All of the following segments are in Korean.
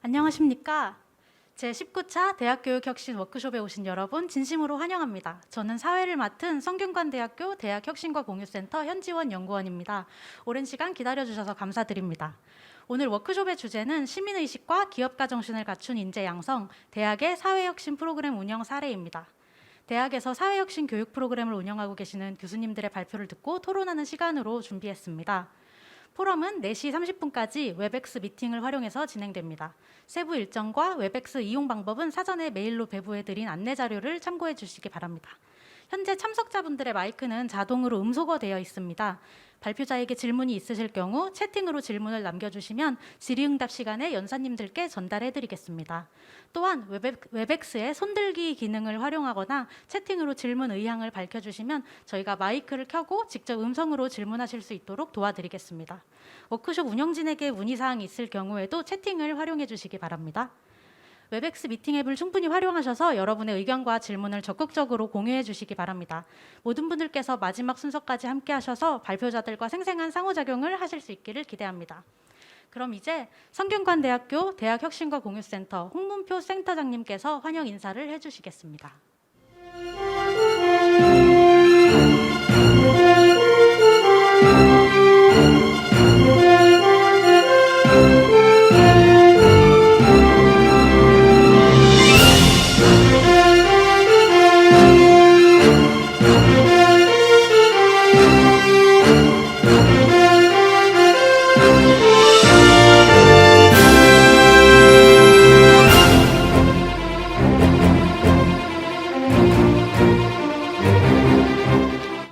안녕하십니까. 제19차 대학교육혁신 워크숍에 오신 여러분 진심으로 환영합니다. 저는 사회를 맡은 성균관대학교 대학혁신과 공유센터 현지원 연구원입니다. 오랜 시간 기다려주셔서 감사드립니다. 오늘 워크숍의 주제는 시민의식과 기업가정신을 갖춘 인재 양성, 대학의 사회혁신 프로그램 운영 사례입니다. 대학에서 사회혁신 교육 프로그램을 운영하고 계시는 교수님들의 발표를 듣고 토론하는 시간으로 준비했습니다. 포럼은 4시 30분까지 웹엑스 미팅을 활용해서 진행됩니다. 세부 일정과 웹엑스 이용 방법은 사전에 메일로 배부해드린 안내 자료를 참고해 주시기 바랍니다. 현재 참석자분들의 마이크는 자동으로 음소거되어 있습니다. 발표자에게 질문이 있으실 경우 채팅으로 질문을 남겨주시면 질의응답 시간에 연사님들께 전달해드리겠습니다. 또한 웹엑스의 손들기 기능을 활용하거나 채팅으로 질문 의향을 밝혀주시면 저희가 마이크를 켜고 직접 음성으로 질문하실 수 있도록 도와드리겠습니다. 워크숍 운영진에게 문의사항이 있을 경우에도 채팅을 활용해 주시기 바랍니다. 웹엑스 미팅 앱을 충분히 활용하셔서 여러분의 의견과 질문을 적극적으로 공유해 주시기 바랍니다. 모든 분들께서 마지막 순서까지 함께 하셔서 발표자들과 생생한 상호작용을 하실 수 있기를 기대합니다. 그럼 이제 성균관대학교 대학혁신과 공유센터 홍문표 센터장님께서 환영 인사를 해주시겠습니다.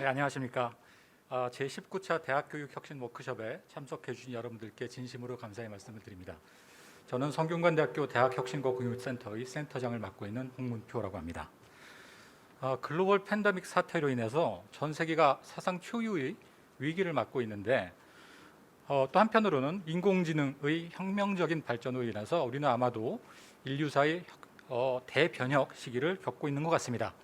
안녕하십니까. 제19차 대학교육혁신 워크숍에 참석해 주신 여러분들께 진심으로 감사의 말씀을 드립니다. 저는 성균관대학교 대학혁신과 공유센터의 센터장을 맡고 있는 홍문표라고 합니다. 글로벌 팬데믹 사태로 인해서 전 세계가 사상 초유의 위기를 맞고 있는데 또 한편으로는 인공지능의 혁명적인 발전으로 인해서 우리는 아마도 인류사의 대변혁 시기를 겪고 있는 것 같습니다.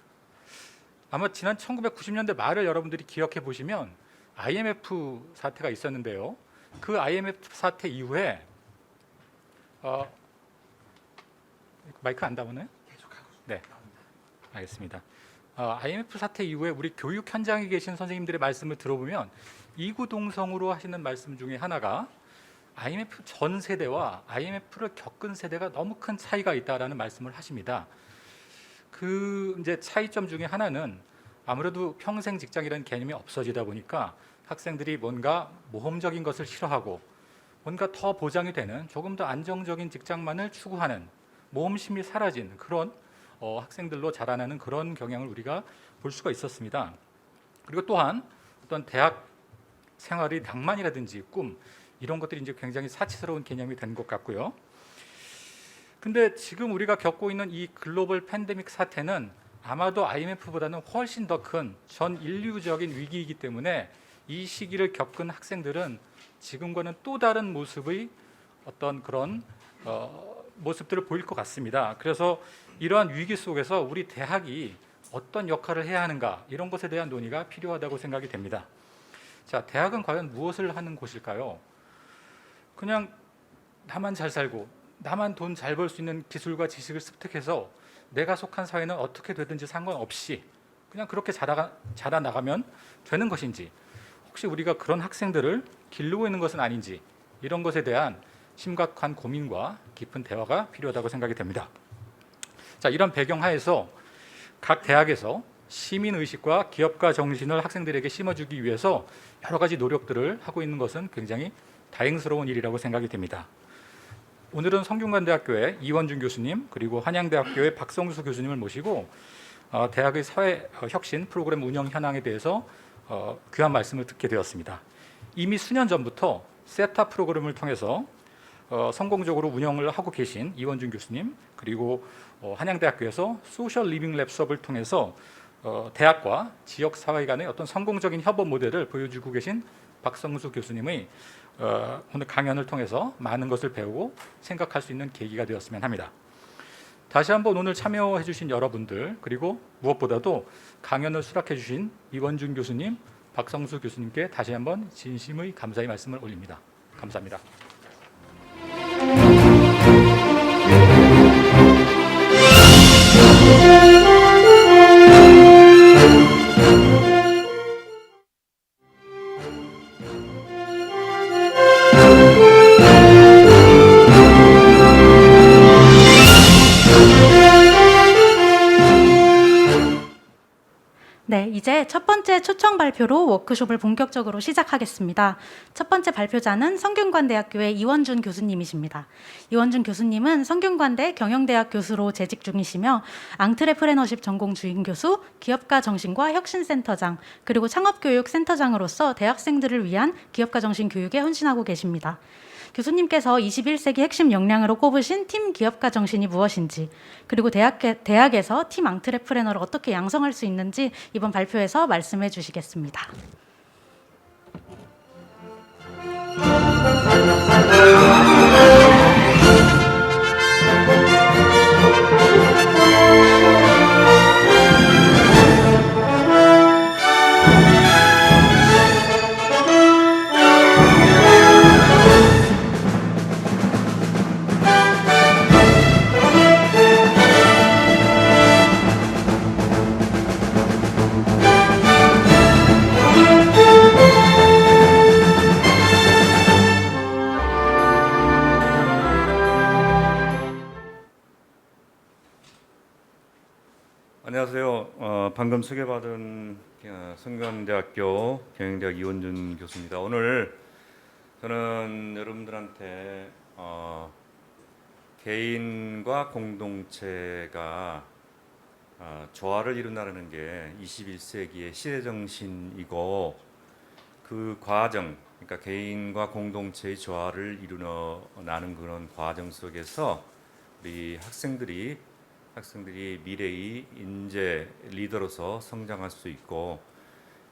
아마 지난 1990년대 말을 여러분들이 기억해 보시면 IMF 사태가 있었는데요. 그 IMF 사태 이후에 마이크 안 나오나요? 네, 알겠습니다. IMF 사태 이후에 우리 교육 현장에 계신 선생님들의 말씀을 들어보면 이구동성으로 하시는 말씀 중에 하나가 IMF 전 세대와 IMF를 겪은 세대가 너무 큰 차이가 있다라는 말씀을 하십니다. 그 이제 차이점 중에 하나는 아무래도 평생 직장이라는 개념이 없어지다 보니까 학생들이 뭔가 모험적인 것을 싫어하고 뭔가 더 보장이 되는 조금 더 안정적인 직장만을 추구하는 모험심이 사라진 그런 학생들로 자라나는 그런 경향을 우리가 볼 수가 있었습니다. 그리고 또한 어떤 대학 생활의 낭만이라든지 꿈 이런 것들이 이제 굉장히 사치스러운 개념이 된 것 같고요. 근데 지금 우리가 겪고 있는 이 글로벌 팬데믹 사태는 아마도 IMF보다는 훨씬 더 큰 전 인류적인 위기이기 때문에 이 시기를 겪은 학생들은 지금과는 또 다른 모습의 어떤 그런 모습들을 보일 것 같습니다. 그래서 이러한 위기 속에서 우리 대학이 어떤 역할을 해야 하는가 이런 것에 대한 논의가 필요하다고 생각이 됩니다. 자, 대학은 과연 무엇을 하는 곳일까요? 그냥 나만 잘 살고 나만 돈 잘 벌 수 있는 기술과 지식을 습득해서 내가 속한 사회는 어떻게 되든지 상관없이 그냥 그렇게 자라나가면 되는 것인지, 혹시 우리가 그런 학생들을 기르고 있는 것은 아닌지, 이런 것에 대한 심각한 고민과 깊은 대화가 필요하다고 생각이 됩니다. 자, 이런 배경 하에서 각 대학에서 시민의식과 기업가 정신을 학생들에게 심어주기 위해서 여러 가지 노력들을 하고 있는 것은 굉장히 다행스러운 일이라고 생각이 됩니다. 오늘은 성균관대학교의 이원준 교수님 그리고 한양대학교의 박성수 교수님을 모시고 대학의 사회혁신 프로그램 운영 현황에 대해서 귀한 말씀을 듣게 되었습니다. 이미 수년 전부터 세타 프로그램을 통해서 성공적으로 운영을 하고 계신 이원준 교수님, 그리고 한양대학교에서 소셜 리빙 랩 수업을 통해서 대학과 지역사회 간의 어떤 성공적인 협업 모델을 보여주고 계신 박성수 교수님의 오늘 강연을 통해서 많은 것을 배우고 생각할 수 있는 계기가 되었으면 합니다. 다시 한번 오늘 참여해 주신 여러분들, 그리고 무엇보다도 강연을 수락해 주신 이원준 교수님, 박성수 교수님께 다시 한번 진심의 감사의 말씀을 올립니다. 감사합니다. 번째 초청 발표로 워크숍을 본격적으로 시작하겠습니다. 첫 번째 발표자는 성균관대학교의 이원준 교수님이십니다. 이원준 교수님은 성균관대 경영대학 교수로 재직 중이시며 앙트레프레너십 전공 주임 교수, 기업가 정신과 혁신센터장, 그리고 창업교육센터장으로서 대학생들을 위한 기업가 정신 교육에 헌신하고 계십니다. 교수님께서 21세기 핵심 역량으로 꼽으신 팀 기업가 정신이 무엇인지, 그리고 대학에서 팀 앙트레프레너를 어떻게 양성할 수 있는지 이번 발표에서 말씀해 주시겠습니다. 안녕하세요. 방금 소개받은 성균관대학교 경영대학 이원준 교수입니다. 오늘 저는 여러분들한테 개인과 공동체가 조화를 이룬다는 게 21세기의 시대정신이고, 그 과정, 그러니까 개인과 공동체의 조화를 이루어나는 그런 과정 속에서 우리 학생들이 미래의 인재 리더로서 성장할 수 있고,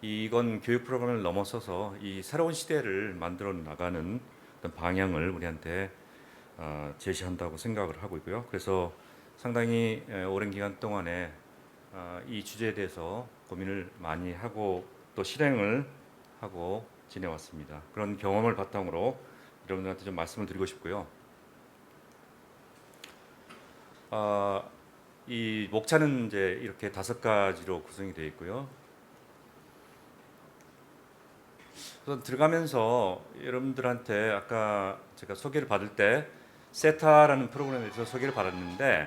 이건 교육 프로그램을 넘어서서 이 새로운 시대를 만들어 나가는 어떤 방향을 우리한테 제시한다고 생각을 하고 있고요. 그래서 상당히 오랜 기간 동안에 이 주제에 대해서 고민을 많이 하고 또 실행을 하고 지내왔습니다. 그런 경험을 바탕으로 여러분들한테 좀 말씀을 드리고 싶고요. 이 목차는 이제 이렇게 5가지로 구성이 되어 있고요. 우선 들어가면서 여러분들한테 아까 제가 소개를 받을 때 세타라는 프로그램에 대해서 소개를 받았는데,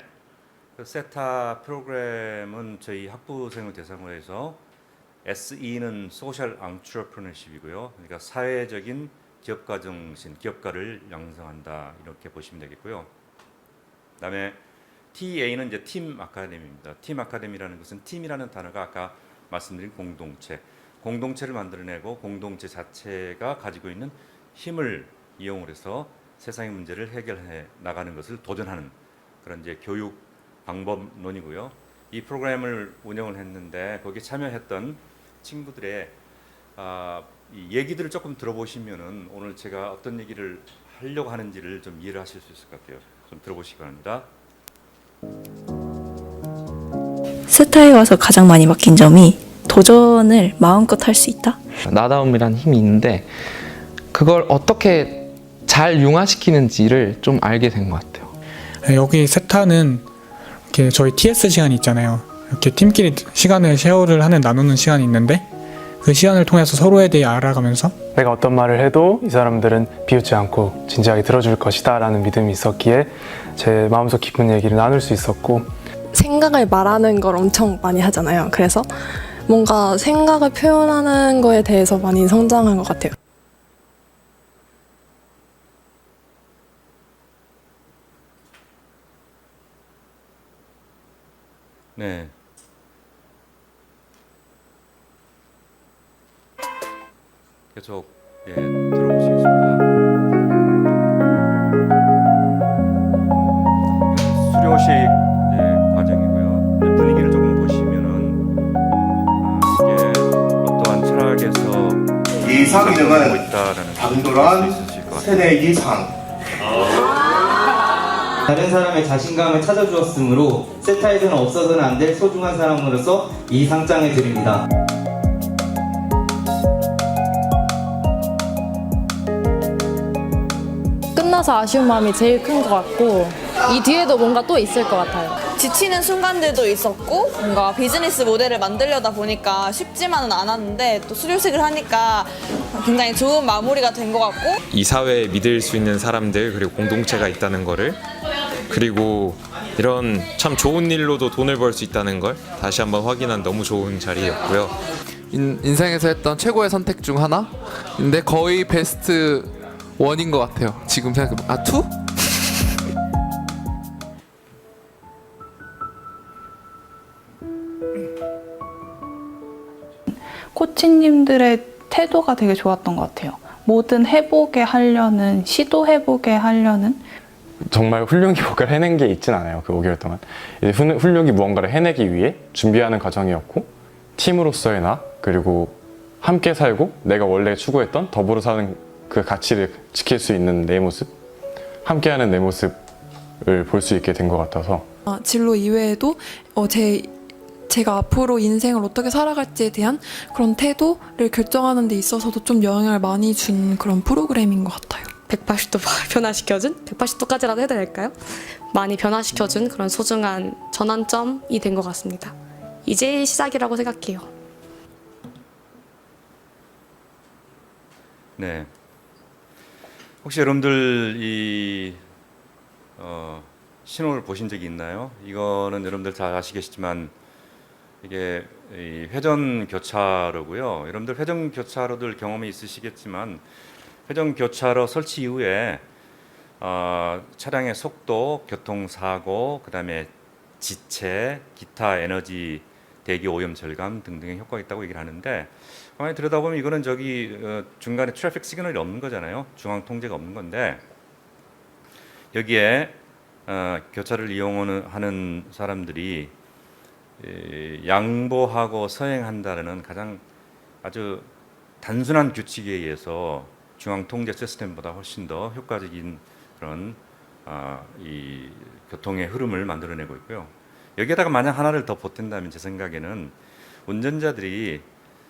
그 세타 프로그램은 저희 학부생을 대상으로 해서 SE는 소셜 앙트레프너십이고요. 그러니까 사회적인 기업가 정신, 기업가를 양성한다, 이렇게 보시면 되겠고요. 그다음에 TA는 이제 팀 아카데미입니다. 팀 아카데미라는 것은 팀이라는 단어가 아까 말씀드린 공동체를 만들어내고 공동체 자체가 가지고 있는 힘을 이용을 해서 세상의 문제를 해결해 나가는 것을 도전하는 그런 이제 교육 방법론이고요. 이 프로그램을 운영을 했는데 거기에 참여했던 친구들의 이 얘기들을 조금 들어보시면은 오늘 제가 어떤 얘기를 하려고 하는지를 좀 이해를 하실 수 있을 것 같아요. 좀 들어보시기 바랍니다. 세타에 와서 가장 많이 바뀐 점이 도전을 마음껏 할 수 있다. 나다움이란 힘이 있는데 그걸 어떻게 잘 융화시키는지를 좀 알게 된 것 같아요. 여기 세타는 이렇게 저희 TS 시간이 있잖아요. 이렇게 팀끼리 시간을 쉐어를 하는 나누는 시간이 있는데, 그 시간을 통해서 서로에 대해 알아가면서 내가 어떤 말을 해도 이 사람들은 비웃지 않고 진지하게 들어줄 것이다 라는 믿음이 있었기에 제 마음속 깊은 얘기를 나눌 수 있었고, 생각을 말하는 걸 엄청 많이 하잖아요. 그래서 뭔가 생각을 표현하는 거에 대해서 많이 성장한 것 같아요. 네. 계속 들어보시겠습니다. 수료식 과정이고요. 분위기를 조금 보시면은 이게 어떠한 철학에서 이상 이름은 있다라는 당돌한 세대 이상. 다른 사람의 자신감을 찾아주었으므로 세타에서는 없어서는 안 될 소중한 사람으로서 이 상장을 드립니다. 끝나서 아쉬운 마음이 제일 큰 것 같고, 이 뒤에도 뭔가 또 있을 것 같아요. 지치는 순간들도 있었고, 뭔가 비즈니스 모델을 만들려다 보니까 쉽지만은 않았는데 또 수료식을 하니까 굉장히 좋은 마무리가 된 것 같고, 이 사회에 믿을 수 있는 사람들, 그리고 공동체가 있다는 거를, 그리고 이런 참 좋은 일로도 돈을 벌 수 있다는 걸 다시 한번 확인한 너무 좋은 자리였고요. 인생에서 했던 최고의 선택 중 하나인데 거의 베스트 1인 것 같아요. 지금 생각해보면 2? 코치님들의 태도가 되게 좋았던 것 같아요. 뭐든 해보게 하려는, 시도해보게 하려는. 정말 훌륭히 뭔가를 해낸 게 있진 않아요. 그 5개월 동안 이제 훌륭히 무언가를 해내기 위해 준비하는 과정이었고, 팀으로서의 나, 그리고 함께 살고 내가 원래 추구했던 더불어 사는 그 가치를 지킬 수 있는 내 모습, 함께하는 내 모습을 볼 수 있게 된 것 같아서 진로 이외에도 제가 앞으로 인생을 어떻게 살아갈지에 대한 그런 태도를 결정하는 데 있어서도 좀 영향을 많이 준 그런 프로그램인 것 같아요. 180도 변화시켜준? 180도까지라도 해도 될까요? 많이 변화시켜준 그런 소중한 전환점이 된 것 같습니다. 이제 시작이라고 생각해요. 네. 혹시 여러분들 이 신호를 보신 적이 있나요? 이거는 여러분들 다 아시겠지만 이게 이 회전 교차로고요. 여러분들 회전 교차로들 경험이 있으시겠지만 회전 교차로 설치 이후에 차량의 속도, 교통사고, 그다음에 지체, 기타 에너지 대기 오염 절감 등등의 효과가 있다고 얘기를 하는데, 가만히 들여다보면 이거는 저기 중간에 트래픽 시그널이 없는 거잖아요. 중앙 통제가 없는 건데, 여기에 교차를 이용하는 사람들이 양보하고 서행한다는 가장 아주 단순한 규칙에 의해서 중앙 통제 시스템보다 훨씬 더 효과적인 그런 이 교통의 흐름을 만들어내고 있고요. 여기에다가 만약 하나를 더 보탠다면 제 생각에는 운전자들이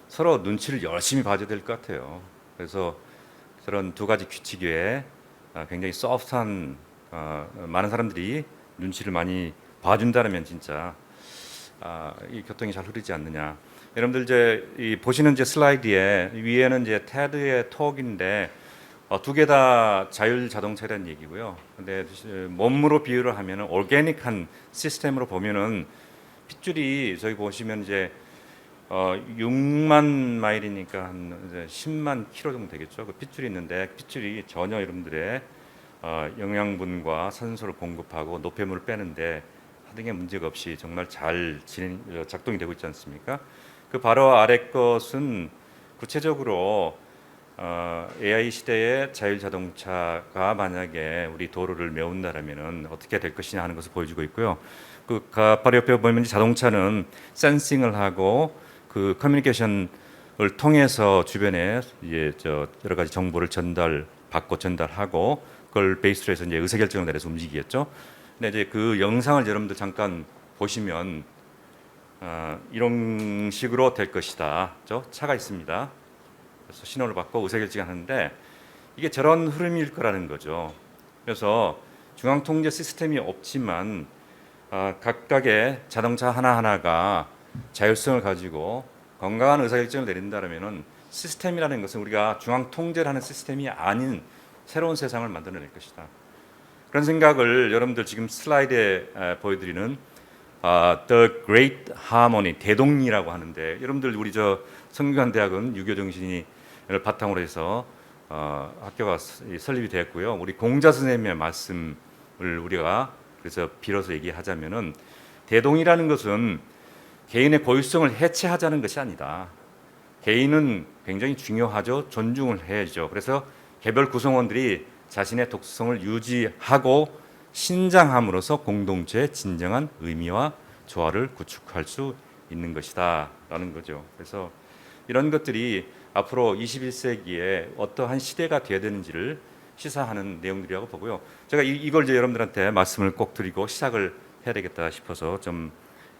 서로 눈치를 열심히 봐줘야 될 것 같아요. 그래서 저런 두 가지 규칙 외에 굉장히 소프트한 많은 사람들이 눈치를 많이 봐준다면 진짜 이 교통이 잘 흐르지 않느냐. 여러분들 이제 보시는 이제 슬라이드에 위에는 이제 테드의 톡인데 두 개 다 자율 자동차라는 얘기고요. 근데 몸으로 비유를 하면은 올게닉한 시스템으로 보면은 핏줄이 저기 보시면 이제 6만 마일이니까 한 이제 10만 킬로 정도 되겠죠. 그 핏줄이 있는데 핏줄이 전혀 여러분들의 영양분과 산소를 공급하고 노폐물을 빼는데 하등의 문제가 없이 정말 잘 작동이 되고 있지 않습니까? 그 바로 아래 것은 구체적으로 AI 시대의 자율자동차가 만약에 우리 도로를 메운다라면은 어떻게 될 것이냐 하는 것을 보여주고 있고요. 그 바로 옆에 보면 자동차는 센싱을 하고 그 커뮤니케이션을 통해서 주변에 이제 여러 가지 정보를 받고 전달하고 그걸 베이스로 해서 이제 의사결정을 내려서 움직이겠죠. 근데 이제 그 영상을 여러분들 잠깐 보시면 이런 식으로 될 것이다. 차가 있습니다. 그래서 신호를 받고 의사결정을 하는데 이게 저런 흐름일 거라는 거죠. 그래서 중앙통제 시스템이 없지만 각각의 자동차 하나하나가 자율성을 가지고 건강한 의사결정을 내린다면 시스템이라는 것은 우리가 중앙통제를 하는 시스템이 아닌 새로운 세상을 만들어낼 것이다. 그런 생각을 여러분들 지금 슬라이드에 보여드리는 The Great Harmony, 대동리라고 하는데, 여러분들 우리 성균관대학은 유교 정신을 바탕으로 해서 학교가 설립이 되었고요. 우리 공자 선생님의 말씀을 우리가 그래서 빌어서 얘기하자면은 대동이라는 것은 개인의 고유성을 해체하자는 것이 아니다. 개인은 굉장히 중요하죠. 존중을 해야죠. 그래서 개별 구성원들이 자신의 독성을 유지하고 신장함으로써 공동체의 진정한 의미와 조화를 구축할 수 있는 것이다 라는 거죠. 그래서 이런 것들이 앞으로 21세기에 어떠한 시대가 되어야 되는지를 시사하는 내용들이라고 보고요. 제가 이걸 이제 여러분들한테 말씀을 꼭 드리고 시작을 해야 되겠다 싶어서 좀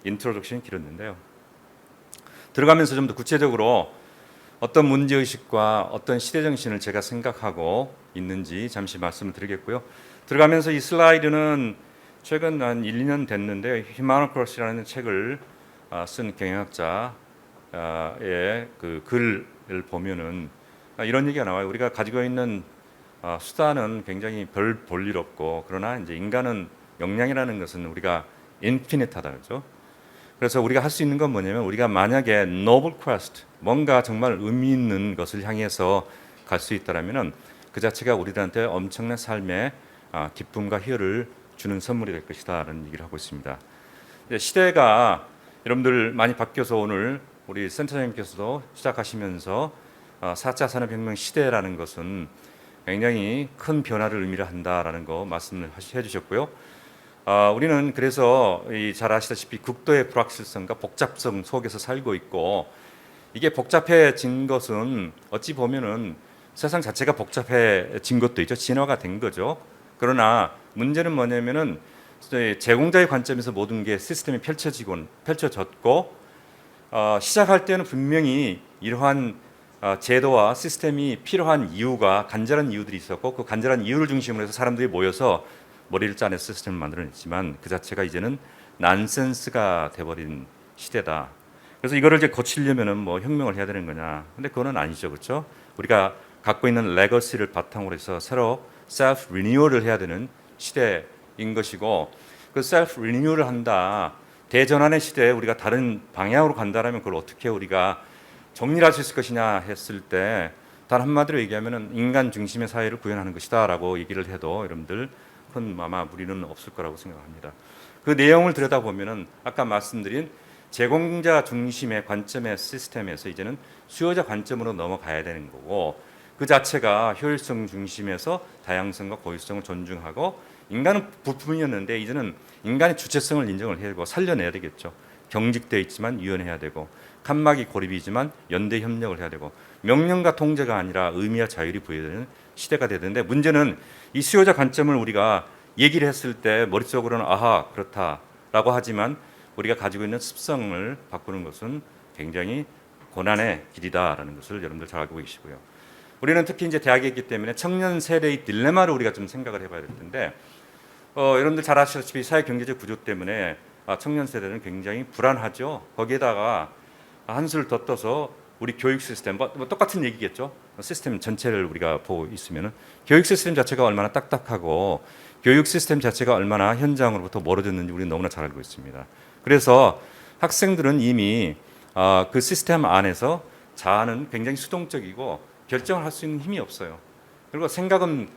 인트로덕션이 길었는데요. 들어가면서 좀 더 구체적으로 어떤 문제의식과 어떤 시대정신을 제가 생각하고 있는지 잠시 말씀을 드리겠고요. 들어가면서 이 슬라이드는 최근 한 1, 2년 됐는데 휴머노크로스라는 책을 쓴 경영학자의 그 글을 보면은 이런 얘기가 나와요. 우리가 가지고 있는 수단은 굉장히 별 볼 일 없고, 그러나 이제 인간은 역량이라는 것은 우리가 인피니트하다 그죠? 그래서 우리가 할 수 있는 건 뭐냐면 우리가 만약에 noble quest, 뭔가 정말 의미 있는 것을 향해서 갈 수 있다라면은 그 자체가 우리들한테 엄청난 삶의 기쁨과 희열을 주는 선물이 될 것이다라는 얘기를 하고 있습니다. 시대가 여러분들 많이 바뀌어서 오늘 우리 센터장님께서도 시작하시면서 4차 산업혁명 시대라는 것은 굉장히 큰 변화를 의미를 한다라는 거 말씀을 해주셨고요. 우리는 그래서 잘 아시다시피 극도의 불확실성과 복잡성 속에서 살고 있고 이게 복잡해진 것은 어찌 보면은 세상 자체가 복잡해진 것도 있죠. 진화가 된 거죠. 그러나 문제는 뭐냐면은 제공자의 관점에서 모든 게 시스템이 펼쳐졌고 시작할 때는 분명히 이러한 제도와 시스템이 필요한 이유가 간절한 이유들이 있었고 그 간절한 이유를 중심으로 해서 사람들이 모여서 머리를 짜내서 시스템을 만들어냈지만 그 자체가 이제는 난센스가 돼버린 시대다. 그래서 이거를 이제 고치려면은 뭐 혁명을 해야 되는 거냐? 근데 그거는 아니죠, 그렇죠? 우리가 갖고 있는 레거시를 바탕으로 해서 새로 셀프 리뉴얼을 해야 되는 시대인 것이고 그 셀프 리뉴얼을 한다. 대전환의 시대에 우리가 다른 방향으로 간다라면 그걸 어떻게 우리가 정리를 할 수 있을 것이냐 했을 때 단 한마디로 얘기하면은 인간 중심의 사회를 구현하는 것이다라고 얘기를 해도 여러분들 큰 아마 무리는 없을 거라고 생각합니다. 그 내용을 들여다보면은 아까 말씀드린 제공자 중심의 관점의 시스템에서 이제는 수요자 관점으로 넘어가야 되는 거고 그 자체가 효율성 중심에서 다양성과 고유성을 존중하고 인간은 부품이었는데 이제는 인간의 주체성을 인정을 해야 되고 살려내야 되겠죠. 경직되어 있지만 유연해야 되고 칸막이 고립이지만 연대 협력을 해야 되고 명령과 통제가 아니라 의미와 자율이 부여되는 시대가 되는데 문제는 이 수요자 관점을 우리가 얘기를 했을 때 머릿속으로는 아하 그렇다라고 하지만 우리가 가지고 있는 습성을 바꾸는 것은 굉장히 고난의 길이다라는 것을 여러분들 잘 알고 계시고요. 우리는 특히 이제 대학에 있기 때문에 청년 세대의 딜레마를 우리가 좀 생각을 해봐야 될 텐데 여러분들 잘 아시다시피 사회 경제적 구조 때문에 청년 세대는 굉장히 불안하죠. 거기에다가 한술 더 떠서 우리 교육 시스템 뭐 똑같은 얘기겠죠. 시스템 전체를 우리가 보고 있으면은 교육 시스템 자체가 얼마나 딱딱하고 교육 시스템 자체가 얼마나 현장으로부터 멀어졌는지 우리는 너무나 잘 알고 있습니다. 그래서 학생들은 이미 그 시스템 안에서 자아는 굉장히 수동적이고 결정을 할 수 있는 힘이 없어요. 그리고 생각은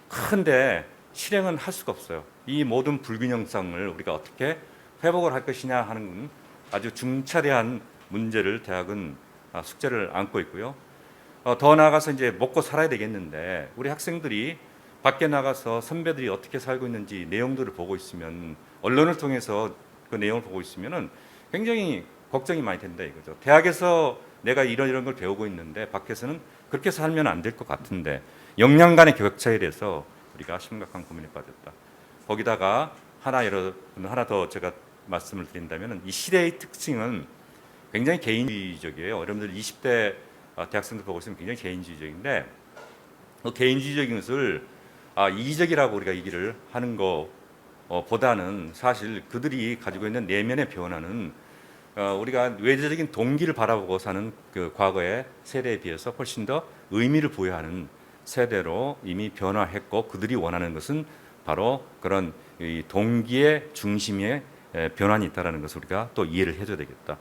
큰데 실행은 할 수가 없어요. 이 모든 불균형성을 우리가 어떻게 회복을 할 것이냐 하는 아주 중차대한 문제를 대학은 숙제를 안고 있고요. 더 나아가서 이제 먹고 살아야 되겠는데 우리 학생들이 밖에 나가서 선배들이 어떻게 살고 있는지 내용들을 보고 있으면 언론을 통해서 그 내용을 보고 있으면은 굉장히 걱정이 많이 된다 이거죠. 대학에서 내가 이런 걸 배우고 있는데 밖에서는 그렇게 살면 안 될 것 같은데 역량 간의 격차에 대해서 우리가 심각한 고민에 빠졌다. 거기다가 하나 더 제가 말씀을 드린다면 이 시대의 특징은 굉장히 개인주의적이에요. 여러분들 20대 대학생들 보고 있으면 굉장히 개인주의적인데 그 개인주의적인 것을 이기적이라고 우리가 얘기를 하는 것보다는 사실 그들이 가지고 있는 내면의 변화는 우리가 외재적인 동기를 바라보고 사는 그 과거의 세대에 비해서 훨씬 더 의미를 부여하는 세대로 이미 변화했고 그들이 원하는 것은 바로 그런 이 동기의 중심에 변환이 있다는 것을 우리가 또 이해를 해줘야 되겠다.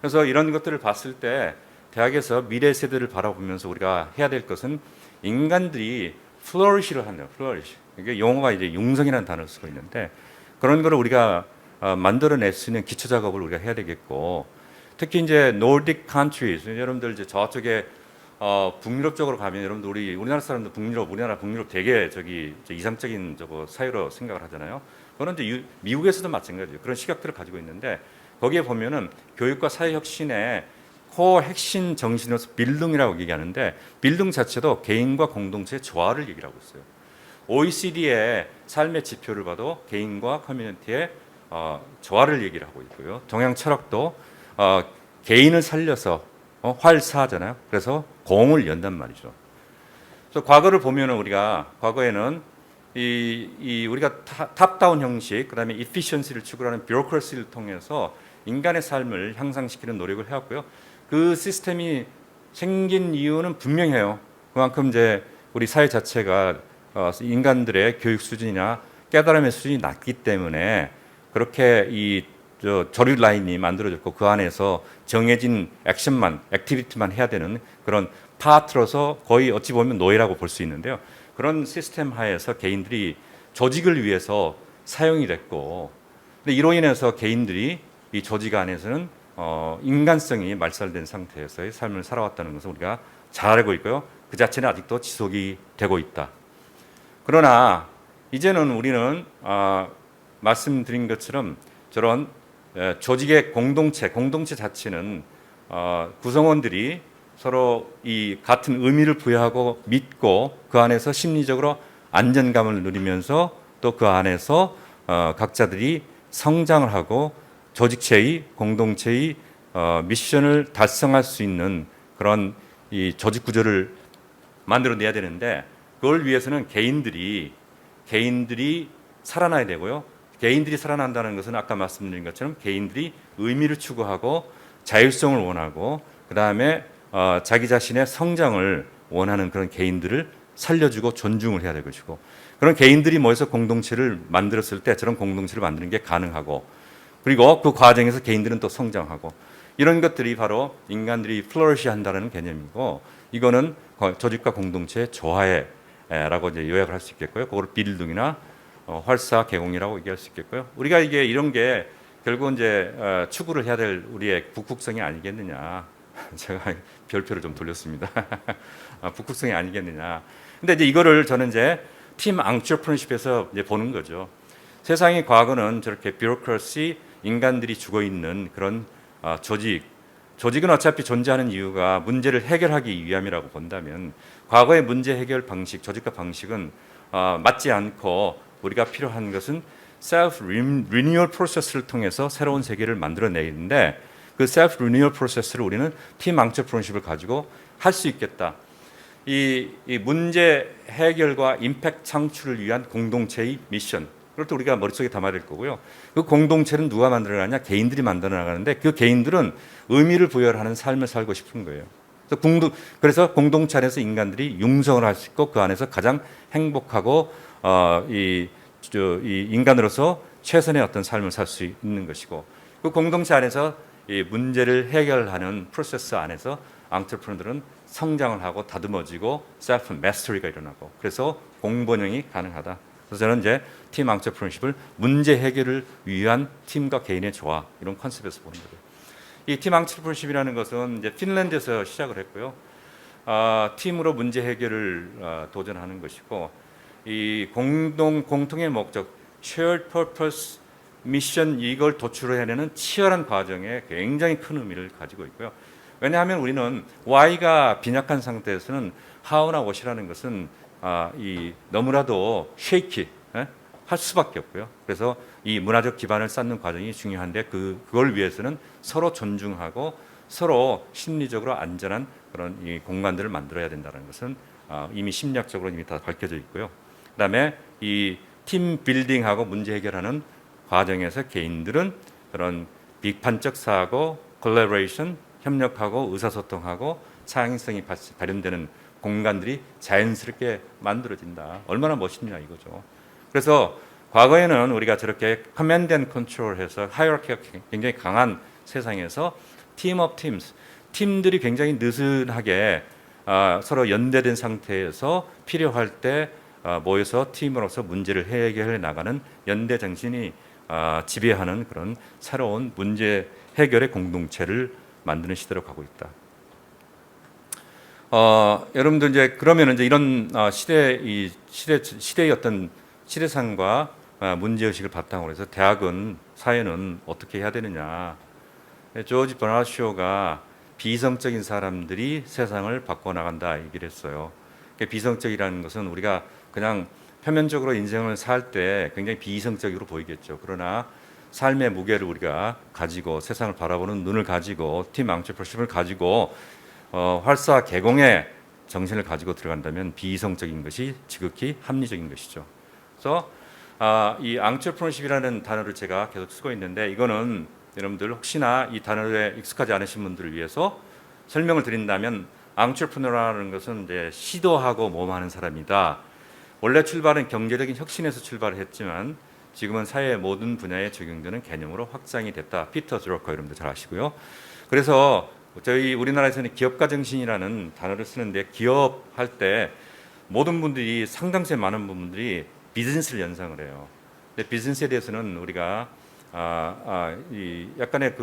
그래서 이런 것들을 봤을 때 대학에서 미래 세대를 바라보면서 우리가 해야 될 것은 인간들이 플러리시를 한다. 플러리시. 이게 용어가 이제 융성이라는 단어를 쓰고 있는데 그런 거를 우리가 만들어낼 수 있는 기초 작업을 우리가 해야 되겠고 특히 이제 Nordic countries 여러분들 이제 저쪽에 북유럽 쪽으로 가면 여러분들 우리나라 사람들 우리나라 북유럽 되게 이상적인 사회로 생각을 하잖아요. 그런 이제 미국에서도 마찬가지예요. 그런 시각들을 가지고 있는데 거기에 보면은 교육과 사회 혁신의 코어 핵심 정신으로서 빌딩이라고 얘기하는데 빌딩 자체도 개인과 공동체의 조화를 얘기를 하고 있어요. OECD의 삶의 지표를 봐도 개인과 커뮤니티의 조화를 얘기를 하고 있고요. 동양 철학도 개인을 살려서 활사하잖아요. 그래서 공을 연단 말이죠. 그래서 과거를 보면은 우리가 과거에는 우리가 탑다운 형식, 그다음에 이피션시를 추구하는 뷰로크러시를 통해서 인간의 삶을 향상시키는 노력을 해왔고요. 그 시스템이 생긴 이유는 분명해요. 그만큼 이제 우리 사회 자체가 인간들의 교육 수준이나 깨달음의 수준이 낮기 때문에 그렇게 조류 라인이 만들어졌고 그 안에서 정해진 액션만, 액티비티만 해야 되는 그런 파트로서 거의 어찌 보면 노예라고 볼 수 있는데요. 그런 시스템 하에서 개인들이 조직을 위해서 사용이 됐고, 근데 이로 인해서 개인들이 이 조직 안에서는 인간성이 말살된 상태에서의 삶을 살아왔다는 것을 우리가 잘 알고 있고요. 그 자체는 아직도 지속이 되고 있다. 그러나 이제는 우리는 말씀드린 것처럼 저런 조직의 공동체 자체는 구성원들이 서로 이 같은 의미를 부여하고 믿고 그 안에서 심리적으로 안전감을 누리면서 또 그 안에서 각자들이 성장을 하고 조직체의 공동체의 미션을 달성할 수 있는 그런 이 조직 구조를 만들어내야 되는데 그걸 위해서는 개인들이 살아나야 되고요. 개인들이 살아난다는 것은 아까 말씀드린 것처럼 개인들이 의미를 추구하고 자율성을 원하고 그 다음에 자기 자신의 성장을 원하는 그런 개인들을 살려주고 존중을 해야 될 것이고 그런 개인들이 모여서 공동체를 만들었을 때 저런 공동체를 만드는 게 가능하고 그리고 그 과정에서 개인들은 또 성장하고 이런 것들이 바로 인간들이 플로리시 한다는 개념이고 이거는 조직과 공동체의 조화라고 이제 요약을 할 수 있겠고요. 그걸 빌딩이나 활사 개공이라고 얘기할 수 있겠고요. 우리가 이게 이런 게 결국은 이제 추구를 해야 될 우리의 북극성이 아니겠느냐. 제가 별표를 좀 돌렸습니다. 북극성이 아니겠느냐. 근데 이제 이거를 저는 이제 팀 앙트레프너십에서 이제 보는 거죠. 세상의 과거는 저렇게 뷰로크러시 인간들이 죽어 있는 그런 조직은 어차피 존재하는 이유가 문제를 해결하기 위함이라고 본다면 과거의 문제 해결 방식, 조직과 방식은 맞지 않고 우리가 필요한 것은 셀프 리뉴얼 프로세스를 통해서 새로운 세계를 만들어내는데 그 셀프 리뉴얼 프로세스를 우리는 팀 앙트레프너십을 가지고 할 수 있겠다. 이 문제 해결과 임팩트 창출을 위한 공동체의 미션 그걸 또 우리가 머릿속에 담아야 될 거고요. 그 공동체는 누가 만들어가냐? 개인들이 만들어 나가는데 그 개인들은 의미를 부여하는 삶을 살고 싶은 거예요. 그래서 공동체 안에서 인간들이 융성을 할 수 있고 그 안에서 가장 행복하고 이 인간으로서 최선의 어떤 삶을 살 수 있는 것이고 그 공동체 안에서 이 문제를 해결하는 프로세스 안에서 앙트레프너들은 성장을 하고 다듬어지고 셀프 마스터리가 일어나고 그래서 공번영이 가능하다. 그래서 저는 이제 팀 앙트레프너십을 문제 해결을 위한 팀과 개인의 조화 이런 컨셉에서 보는 거죠. 이 팀 앙트레프너십이라는 것은 이제 핀란드에서 시작을 했고요. 팀으로 문제 해결을 도전하는 것이고 이 공통의 목적, shared purpose, 미션 이걸 도출해내는 치열한 과정에 굉장히 큰 의미를 가지고 있고요. 왜냐하면 우리는 Y가 빈약한 상태에서는 how나 what이라는 것은 너무나도 shaky 할 수밖에 없고요. 그래서 이 문화적 기반을 쌓는 과정이 중요한데 그걸 위해서는 서로 존중하고 서로 심리적으로 안전한 그런 이 공간들을 만들어야 된다는 것은 이미 심리학적으로 이미 다 밝혀져 있고요. 그다음에 이 팀 빌딩하고 문제 해결하는 과정에서 개인들은 그런 비판적 사고, 콜라보레이션, 협력하고 의사소통하고 창의성이 발현되는 공간들이 자연스럽게 만들어진다. 얼마나 멋있냐 이거죠. 그래서 과거에는 우리가 저렇게 커맨드 앤 컨트롤해서 하이어라키가 굉장히 강한 세상에서 팀 오브 팀스, 팀들이 굉장히 느슨하게 서로 연대된 상태에서 필요할 때 모여서 팀으로서 문제를 해결해 나가는 연대 정신이 지배하는 그런 새로운 문제 해결의 공동체를 만드는 시대로 가고 있다. 여러분들 이제 그러면 이제 이런 시대의 어떤 시대상과 문제 의식을 바탕으로 해서 대학은 사회는 어떻게 해야 되느냐? 조지 버나드 쇼가 비성적인 사람들이 세상을 바꿔 나간다 얘기를 했어요. 비성적이라는 것은 우리가 그냥 표면적으로 인생을 살 때 굉장히 비이성적으로 보이겠죠. 그러나 삶의 무게를 우리가 가지고 세상을 바라보는 눈을 가지고 팀 앙트레프너십을 가지고 활사 개공의 정신을 가지고 들어간다면 비이성적인 것이 지극히 합리적인 것이죠. 그래서 이 앙트레프너십이라는 단어를 제가 계속 쓰고 있는데 이거는 여러분들 혹시나 이 단어에 익숙하지 않으신 분들을 위해서 설명을 드린다면 앙트레프너라는 것은 이제 시도하고 모험하는 사람이다. 원래 출발은 경제적인 혁신에서 출발을 했지만 지금은 사회의 모든 분야에 적용되는 개념으로 확장이 됐다. 피터 드러커 여러분들 잘 아시고요. 그래서 저희 우리나라에서는 기업가 정신이라는 단어를 쓰는데 기업할 때 모든 분들이 상당수 많은 분들이 비즈니스를 연상을 해요. 근데 비즈니스에 대해서는 우리가 이 약간의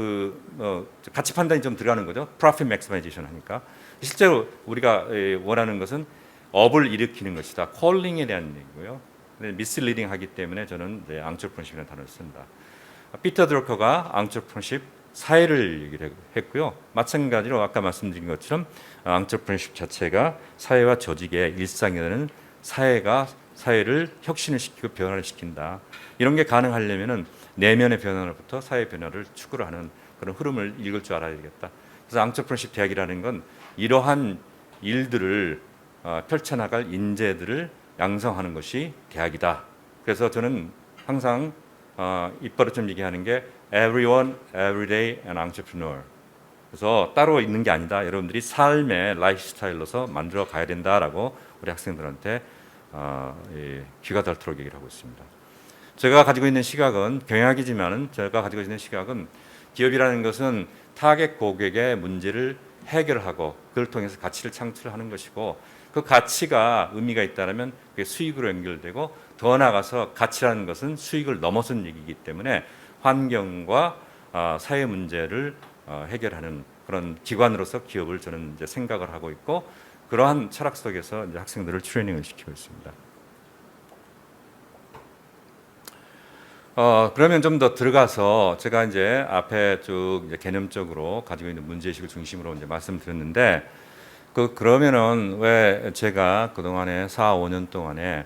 가치 판단이 좀 들어가는 거죠. Profit maximization 하니까 실제로 우리가 원하는 것은 업을 일으키는 것이다. 콜링에 대한 얘기고요. 미스리딩 하기 때문에 저는 앙트레프너십이라는 단어를 쓴다. 피터 드러커가 앙트레프너십 사회를 얘기를 했고요. 마찬가지로 아까 말씀드린 것처럼 앙트레프너십 자체가 사회와 조직의 일상이라는 사회를 혁신을 시키고 변화를 시킨다. 이런 게 가능하려면은 내면의 변화로부터 사회 변화를 추구를 하는 그런 흐름을 읽을 줄 알아야 되겠다. 그래서 앙트레프너십 대학이라는 건 이러한 일들을 펼쳐나갈 인재들을 양성하는 것이 대학이다. 그래서 저는 항상 입버릇 얘기하는 게 everyone, everyday and entrepreneur. 그래서 따로 있는 게 아니다. 여러분들이 삶의 라이프 스타일로서 만들어 가야 된다라고 우리 학생들한테 귀가 닳도록 얘기를 하고 있습니다. 제가 가지고 있는 시각은 경영학이지만은 제가 가지고 있는 시각은 기업이라는 것은 타겟 고객의 문제를 해결하고 그걸 통해서 가치를 창출하는 것이고 그 가치가 의미가 있다면 그게 수익으로 연결되고 더 나아가서 가치라는 것은 수익을 넘어선 얘기이기 때문에 환경과 사회 문제를 해결하는 그런 기관으로서 기업을 저는 이제 생각을 하고 있고 그러한 철학 속에서 이제 학생들을 트레이닝을 시키고 있습니다. 그러면 좀 더 들어가서 제가 이제 앞에 쭉 이제 개념적으로 가지고 있는 문제의식을 중심으로 이제 말씀드렸는데 그러면은 왜 제가 그동안에 4, 5년 동안에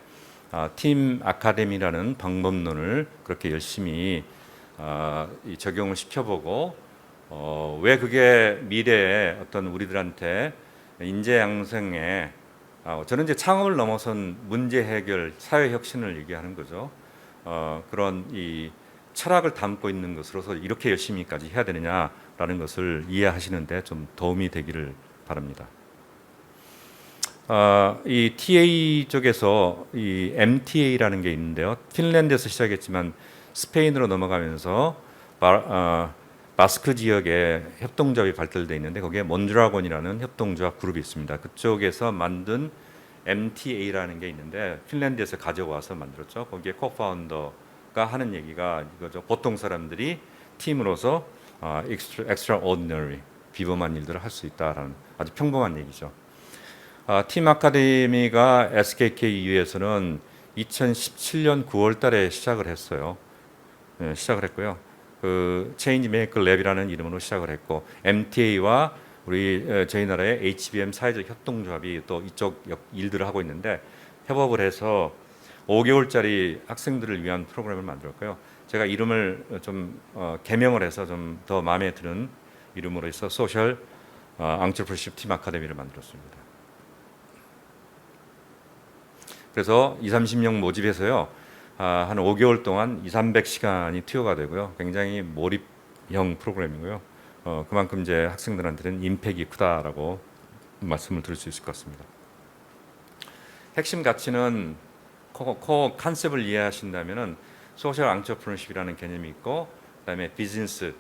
팀 아카데미라는 방법론을 그렇게 열심히 적용을 시켜보고 왜 그게 미래에 어떤 우리들한테 인재 양성에 저는 이제 창업을 넘어선 문제 해결, 사회 혁신을 얘기하는 거죠. 그런 이 철학을 담고 있는 것으로서 이렇게 열심히까지 해야 되느냐라는 것을 이해하시는데 좀 도움이 되기를 바랍니다. 이 TA 쪽에서 이 MTA라는 게 있는데요. 핀란드에서 시작했지만 스페인으로 넘어가면서 바스크 지역에 협동조합이 발달되어 있는데 거기에 몬드라곤이라는 협동조합 그룹이 있습니다. 그쪽에서 만든 MTA라는 게 있는데 핀란드에서 가져와서 만들었죠. 거기에 코파운더가 하는 얘기가 이거죠. 보통 사람들이 팀으로서 extraordinary 비범한 일들을 할 수 있다라는 아주 평범한 얘기죠. 팀 아카데미가 SKKU에서는 2017년 9월 달에 시작을 했어요. 네, 시작을 했고요. 그 체인지 메이커 랩이라는 이름으로 시작을 했고 MTA와 저희 나라의 HBM 사회적 협동조합이 또 이쪽 일들을 하고 있는데 협업을 해서 5개월짜리 학생들을 위한 프로그램을 만들었고요. 제가 이름을 좀 개명을 해서 좀 더 마음에 드는 이름으로 해서 소셜 앙트레프너십 팀 아카데미를 만들었습니다. 그래서 20-30명 모집해서요. 한 5개월 동안 200-300시간이 투여가 되고요. 굉장히 몰입형 프로그램이고요. 그만큼 이제 학생들한테는 임팩이 크다라고 말씀을 드릴 수 있을 것 같습니다. 핵심 가치는 코어 컨셉을 이해하신다면은 소셜 앙트레프너십이라는 개념이 있고 그다음에 비즈니스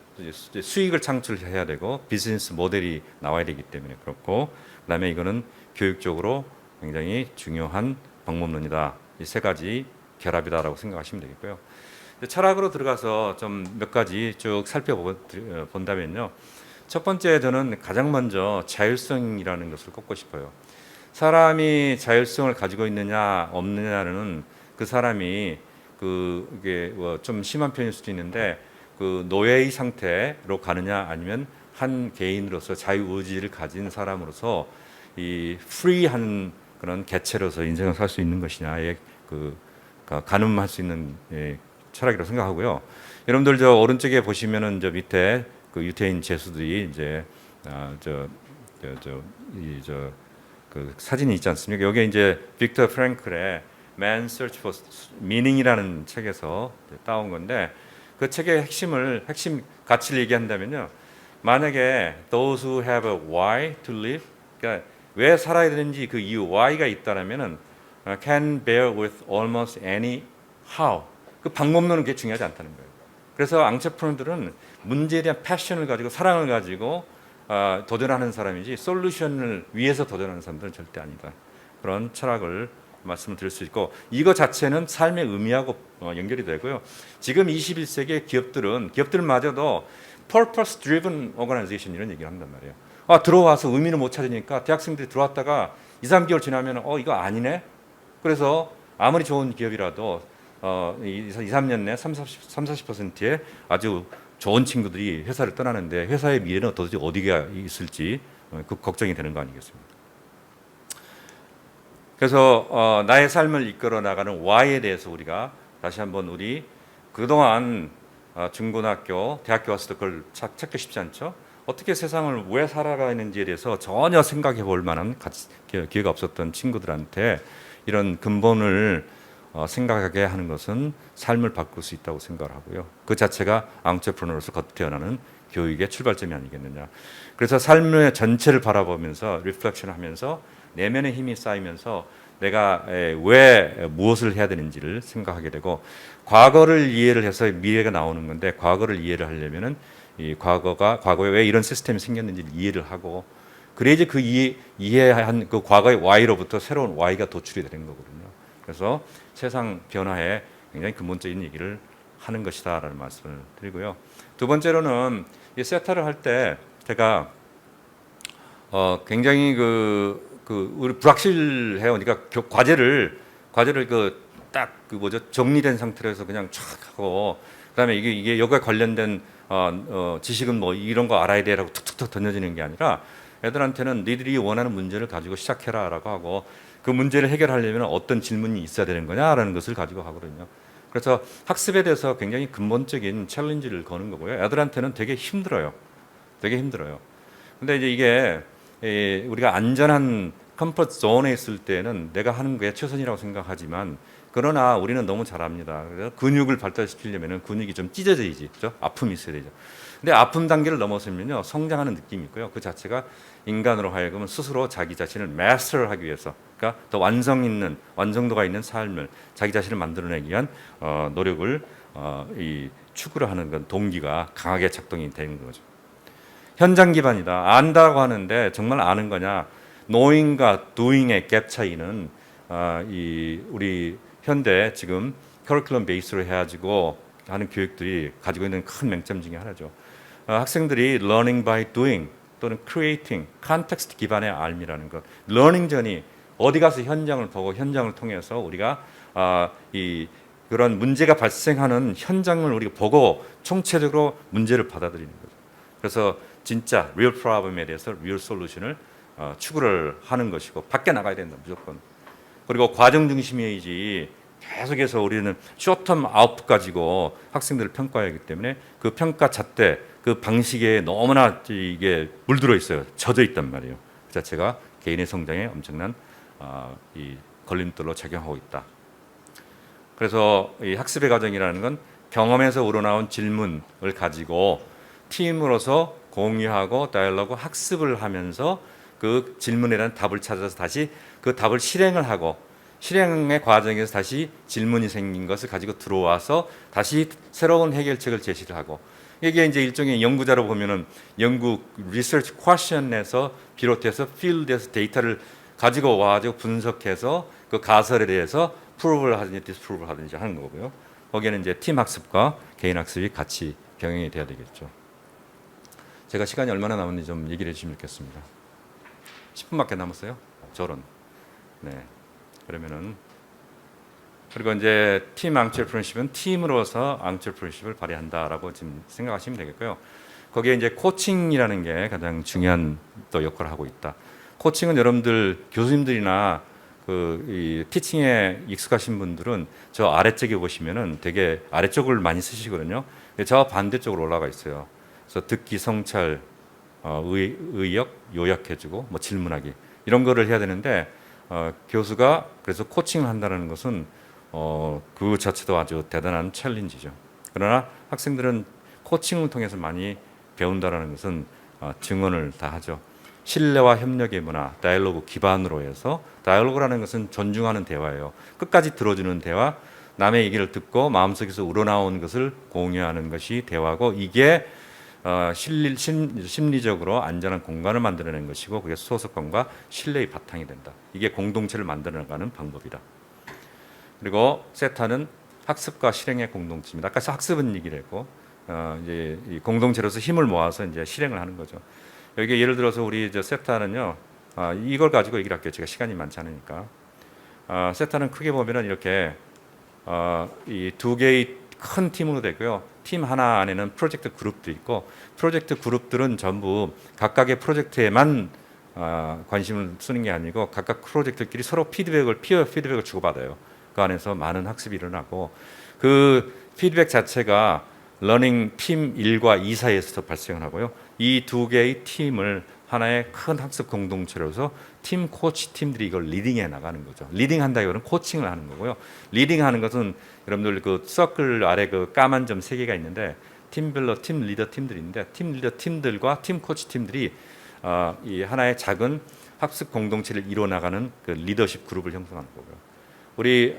수익을 창출해야 되고 비즈니스 모델이 나와야 되기 때문에 그렇고 그다음에 이거는 교육적으로 굉장히 중요한 방법론이다. 이 세 가지 결합이다라고 생각하시면 되겠고요. 철학으로 들어가서 좀 몇 가지 쭉 살펴본다면요. 첫 번째 저는 가장 먼저 자율성이라는 것을 꼽고 싶어요. 사람이 자율성을 가지고 있느냐 없느냐는 그 사람이 이게 좀 심한 편일 수도 있는데 그 노예의 상태로 가느냐 아니면 한 개인으로서 자유의지를 가진 사람으로서 이 프리한 그런 개체로서 인생을 살 수 있는 것이냐에 가늠할 수 있는 철학이라고 생각하고요. 여러분들 저 오른쪽에 보시면은 저 밑에 그 유태인 죄수들이 이제 그 사진이 있지 않습니까? 여기 이제 빅터 프랭클의 Man's Search for Meaning이라는 책에서 따온 건데 그 책의 핵심 가치를 얘기한다면요. 만약에 those who have a why to live, 그러니까 왜 살아야 되는지 그 이유 why가 있다라면은 can bear with almost any how. 그 방법론은 그게 중요하지 않다는 거예요. 그래서 앙트레프너들은 문제에 대한 패션을 가지고 사랑을 가지고 도전하는 사람이지 솔루션을 위해서 도전하는 사람들은 절대 아니다. 그런 철학을 말씀을 드릴 수 있고 이거 자체는 삶의 의미하고 연결이 되고요. 지금 21세기의 기업들마저도 purpose driven organization 이런 얘기를 한단 말이에요. 들어와서 의미를 못 찾으니까 대학생들이 들어왔다가 2, 3개월 지나면 이거 아니네. 그래서 아무리 좋은 기업이라도 2, 3년 내 40%의 아주 좋은 친구들이 회사를 떠나는데 회사의 미래는 도대체 어디가 있을지 그 걱정이 되는 거 아니겠습니까? 그래서 나의 삶을 이끌어 나가는 Y에 대해서 우리가 다시 한번 우리 그동안 중고등학교, 대학교 왔을 때 그걸 찾기 쉽지 않죠? 어떻게 세상을 왜 살아가는지에 대해서 전혀 생각해 볼 만한 기회가 없었던 친구들한테 이런 근본을 생각하게 하는 것은 삶을 바꿀 수 있다고 생각을 하고요. 그 자체가 앙트레프너로서 겉태어나는 교육의 출발점이 아니겠느냐. 그래서 삶의 전체를 바라보면서 리플렉션하면서 내면의 힘이 쌓이면서 내가 왜 무엇을 해야 되는지를 생각하게 되고 과거를 이해를 해서 미래가 나오는 건데 과거를 이해를 하려면은 이 과거에 왜 이런 시스템이 생겼는지를 이해를 하고 그래야지 그 이해한 그 과거의 Y로부터 새로운 Y가 도출이 되는 거거든요. 그래서 세상 변화에 굉장히 근본적인 얘기를 하는 것이다라는 말씀을 드리고요. 두 번째로는 이 세타를 할 때 제가 굉장히 우리 불확실해요. 그러니까 과제를 정리된 상태로 해서 그냥 쫙 하고 그다음에 이게 여기에 관련된 지식은 뭐 이런 거 알아야 돼라고 툭툭툭 던져지는 게 아니라 애들한테는 니들이 원하는 문제를 가지고 시작해라라고 하고 그 문제를 해결하려면 어떤 질문이 있어야 되는 거냐라는 것을 가지고 하거든요. 그래서 학습에 대해서 굉장히 근본적인 챌린지를 거는 거고요. 애들한테는 되게 힘들어요. 근데 이제 이게 우리가 안전한 컴포트 존에 있을 때는 내가 하는 게 최선이라고 생각하지만 그러나 우리는 너무 잘합니다. 그래서 근육을 발달시키려면 근육이 좀 찢어져야지, 그렇죠? 아픔이 있어야 되죠. 근데 아픔 단계를 넘어서면요 성장하는 느낌이 있고요. 그 자체가 인간으로 하여금 스스로 자기 자신을 마스터를 하기 위해서, 그러니까 더 완성도가 있는 삶을 자기 자신을 만들어내기 위한 노력을 추구를 하는 건 동기가 강하게 작동이 되는 거죠. 현장 기반이다. 안다고 하는데 정말 아는 거냐? knowing과 doing의 갭 차이는 우리 현대 지금 커리큘럼 베이스로 해가지고 하는 교육들이 가지고 있는 큰 맹점 중에 하나죠. 학생들이 learning by doing 또는 creating, 컨텍스트 기반의 알미라는 것. learning 전이 어디 가서 현장을 보고 현장을 통해서 우리가 그런 문제가 발생하는 현장을 우리가 보고 총체적으로 문제를 받아들이는 거죠. 그래서 진짜 real problem에 대해서 real solution을 추구를 하는 것이고 밖에 나가야 된다 무조건. 그리고 과정 중심이지 계속해서 우리는 short-term output 가지고 학생들을 평가해야 하기 때문에 그 평가 잣대 그 방식에 너무나 이게 물들어 있어요. 젖어 있단 말이에요. 그 자체가 개인의 성장에 엄청난 이 걸림돌로 작용하고 있다. 그래서 이 학습의 과정이라는 건 경험에서 우러나온 질문을 가지고 팀으로서 공유하고 다이얼로그 학습을 하면서 그 질문에 대한 답을 찾아서 다시 그 답을 실행을 하고 실행의 과정에서 다시 질문이 생긴 것을 가지고 들어와서 다시 새로운 해결책을 제시를 하고 이게 이제 일종의 연구자로 보면은 연구 리서치 퀘션에서 비롯해서 필드에서 데이터를 가지고 와가지고 분석해서 그 가설에 대해서 프루브를 하든지 디스프루브를 하든지 하는 거고요. 거기에는 이제 팀 학습과 개인 학습이 같이 병행이 돼야 되겠죠. 제가 시간이 얼마나 남았는지 좀 얘기를 해주시면 좋겠습니다. 10분밖에 남았어요. 저런. 네. 그러면은 그리고 이제 팀 앙트레프너십은 팀으로서 앙트레프너십을 발휘한다라고 지금 생각하시면 되겠고요. 거기에 이제 코칭이라는 게 가장 중요한 또 역할을 하고 있다. 코칭은 여러분들 교수님들이나 이 티칭에 익숙하신 분들은 저 아래쪽에 보시면은 되게 아래쪽을 많이 쓰시거든요. 저 반대쪽으로 올라가 있어요. 그래서 듣기, 성찰, 의역, 요약해주고 뭐 질문하기 이런 거를 해야 되는데 교수가 그래서 코칭을 한다는 것은 그 자체도 아주 대단한 챌린지죠. 그러나 학생들은 코칭을 통해서 많이 배운다는 것은 증언을 다 하죠. 신뢰와 협력의 문화, 다이얼로그 기반으로 해서 다이얼로그라는 것은 존중하는 대화예요. 끝까지 들어주는 대화, 남의 얘기를 듣고 마음속에서 우러나온 것을 공유하는 것이 대화고, 이게 심리적으로 안전한 공간을 만들어내는 것이고, 그게 소속감과 신뢰의 바탕이 된다. 이게 공동체를 만들어나가는 방법이다. 그리고 세타는 학습과 실행의 공동체입니다. 아까 학습은 얘기를 했고, 이제 이 공동체로서 힘을 모아서 이제 실행을 하는 거죠. 여기 예를 들어서 우리 이제 세타는요, 이걸 가지고 얘기를 할게요. 제가 시간이 많지 않으니까. 세타는 크게 보면은 이렇게 이 두 개의 큰 팀으로 되고요. 팀 하나 안에는 프로젝트 그룹들이 있고, 프로젝트 그룹들은 전부 각각의 프로젝트에만 관심을 쓰는 게 아니고 각각 프로젝트끼리 서로 피어 피드백을 주고받아요. 그 안에서 많은 학습이 일어나고, 그 피드백 자체가 러닝 팀 1과 2 사이에서 발생을 하고요. 이 두 개의 팀을 하나의 큰 학습 공동체로서 팀 코치 팀들이 이걸 리딩해 나가는 거죠. 리딩한다기보다는 코칭을 하는 거고요. 리딩하는 것은 여러분들 그 서클 아래 그 까만 점 3개가 있는데, 팀별로 팀 리더 팀들이 있는데, 팀 리더 팀들과 팀 코치 팀들이 이 하나의 작은 학습 공동체를 이루어 나가는 그 리더십 그룹을 형성하는 거고요. 우리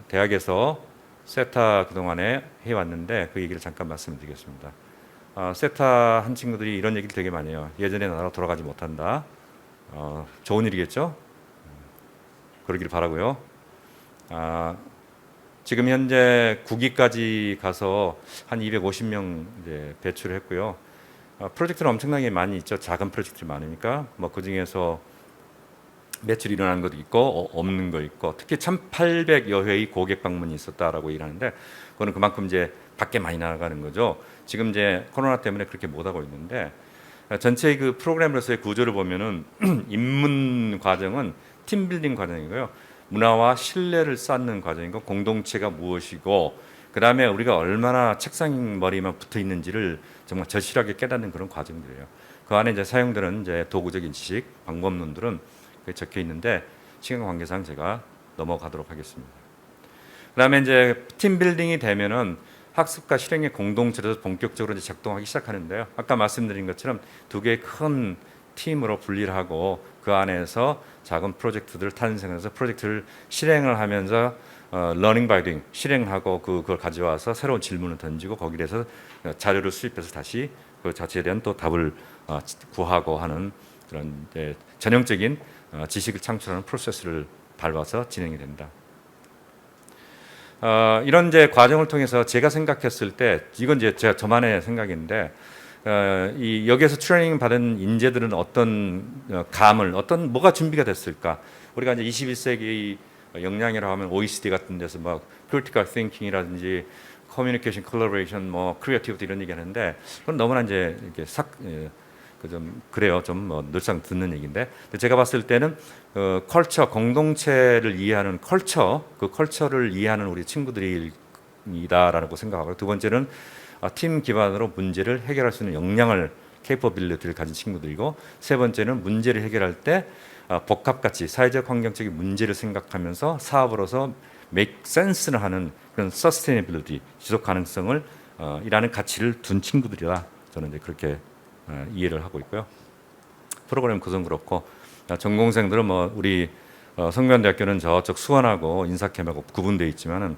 대학에서 세타 그동안에 해왔는데 그 얘기를 잠깐 말씀드리겠습니다. 세타 한 친구들이 이런 얘기를 되게 많이 해요. 예전에 나라로 돌아가지 못한다. 좋은 일이겠죠? 그러기를 바라고요. 지금 현재 9기까지 가서 한 250명 이제 배출을 했고요. 프로젝트는 엄청나게 많이 있죠. 작은 프로젝트들이 많으니까. 뭐 그 중에서 매출이 일어나는 것도 있고 없는 거 있고, 특히 1,800여 회의 고객 방문이 있었다라고 일하는데, 그거는 그만큼 이제 밖에 많이 나가는 거죠. 지금 이제 코로나 때문에 그렇게 못 하고 있는데, 전체의 그 프로그램으로서의 구조를 보면은 입문 과정은 팀빌딩 과정이고요. 문화와 신뢰를 쌓는 과정이고, 공동체가 무엇이고, 그 다음에 우리가 얼마나 책상 머리만 붙어 있는지를 정말 절실하게 깨닫는 그런 과정들이에요. 그 안에 이제 사용되는 이제 도구적인 지식, 방법론들은 적혀 있는데, 시간 관계상 제가 넘어가도록 하겠습니다. 그다음에 이제 팀 빌딩이 되면은 학습과 실행의 공동체로서 본격적으로 이제 작동하기 시작하는데요. 아까 말씀드린 것처럼 두 개의 큰 팀으로 분리를 하고, 그 안에서 작은 프로젝트들을 탄생해서 프로젝트를 실행을 하면서 러닝 바이 도잉, 실행하고 그걸 가져와서 새로운 질문을 던지고, 거기에 대해서 자료를 수집해서 다시 그 자체에 대한 또 답을 구하고 하는 그런 전형적인 지식을 창출하는 프로세스를 밟아서 진행이 된다. 이런 이제 과정을 통해서 제가 생각했을 때, 이건 이제 저만의 생각인데, 이 여기에서 트레이닝 받은 인재들은 어떤 감을, 뭐가 준비가 됐을까? 우리가 이제 21세기 역량이라고 하면 OECD 같은 데서 막 critical thinking이라든지 communication, collaboration, 뭐 creativity 이런 얘기하는데, 그건 너무나 이제 이렇게 좀 그래요. 좀 뭐 늘상 듣는 얘기인데, 제가 봤을 때는 컬처, 공동체를 이해하는 컬처, 그 컬처를 이해하는 우리 친구들이다라고 생각하고, 두 번째는 팀 기반으로 문제를 해결할 수 있는 역량을, capability를 가진 친구들이고, 세 번째는 문제를 해결할 때 복합가치, 사회적 환경적인 문제를 생각하면서 사업으로서 make sense를 하는 그런 sustainability, 지속 가능성을 이라는 가치를 둔 친구들이다. 저는 이제 그렇게 이해를 하고 있고요. 프로그램 구성 그렇고, 전공생들은 뭐 우리 성균관대학교는 저쪽 수원하고 인사캠하고 구분되어 있지만은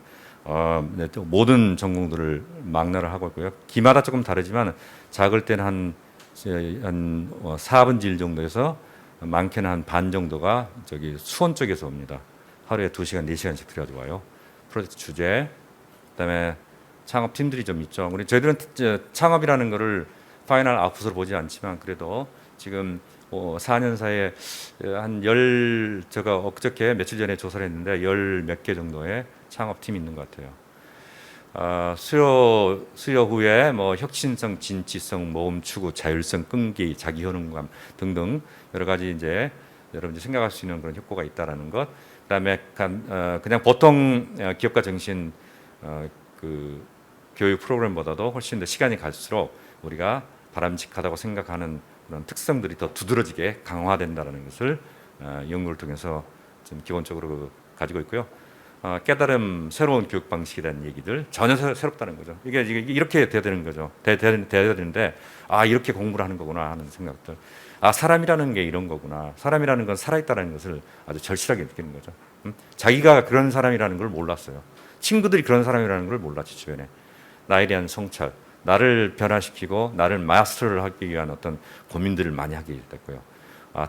모든 전공들을 망라를 하고 있고요. 기마다 조금 다르지만 작을 때는 한 4분의 1 정도에서 많게는 한 반 정도가 저기 수원 쪽에서 옵니다. 하루에 2시간, 4시간씩 들여가지고 와요. 프로젝트 주제, 그다음에 창업 팀들이 좀 있죠. 우리 저희들은 창업이라는 거를 파이널 아웃풋으로 보지 않지만, 그래도 지금 4년 사이에 제가 엊그저께 며칠 전에 조사를 했는데 10 몇 개 정도의 창업팀이 있는 것 같아요. 수요 후에 뭐 혁신성, 진취성, 모험 추구, 자율성, 끈기, 자기 효능감 등등 여러 가지 이제 여러분들이 생각할 수 있는 그런 효과가 있다라는 것. 그다음에 그냥 보통 기업가 정신 그 교육 프로그램보다도 훨씬 더 시간이 갈수록 우리가 바람직하다고 생각하는 그런 특성들이 더 두드러지게 강화된다는 것을 연구를 통해서 좀 기본적으로 가지고 있고요. 깨달음, 새로운 교육 방식이라는 얘기들 전혀 새롭다는 거죠. 이게 이렇게 돼야 되는 거죠. 돼야 되는데, 이렇게 공부를 하는 거구나 하는 생각들. 사람이라는 게 이런 거구나. 사람이라는 건 살아있다는 것을 아주 절실하게 느끼는 거죠. 자기가 그런 사람이라는 걸 몰랐어요. 친구들이 그런 사람이라는 걸 몰랐지 주변에. 나에 대한 성찰, 나를 변화시키고 나를 마스터를 하기 위한 어떤 고민들을 많이 하게 됐고요.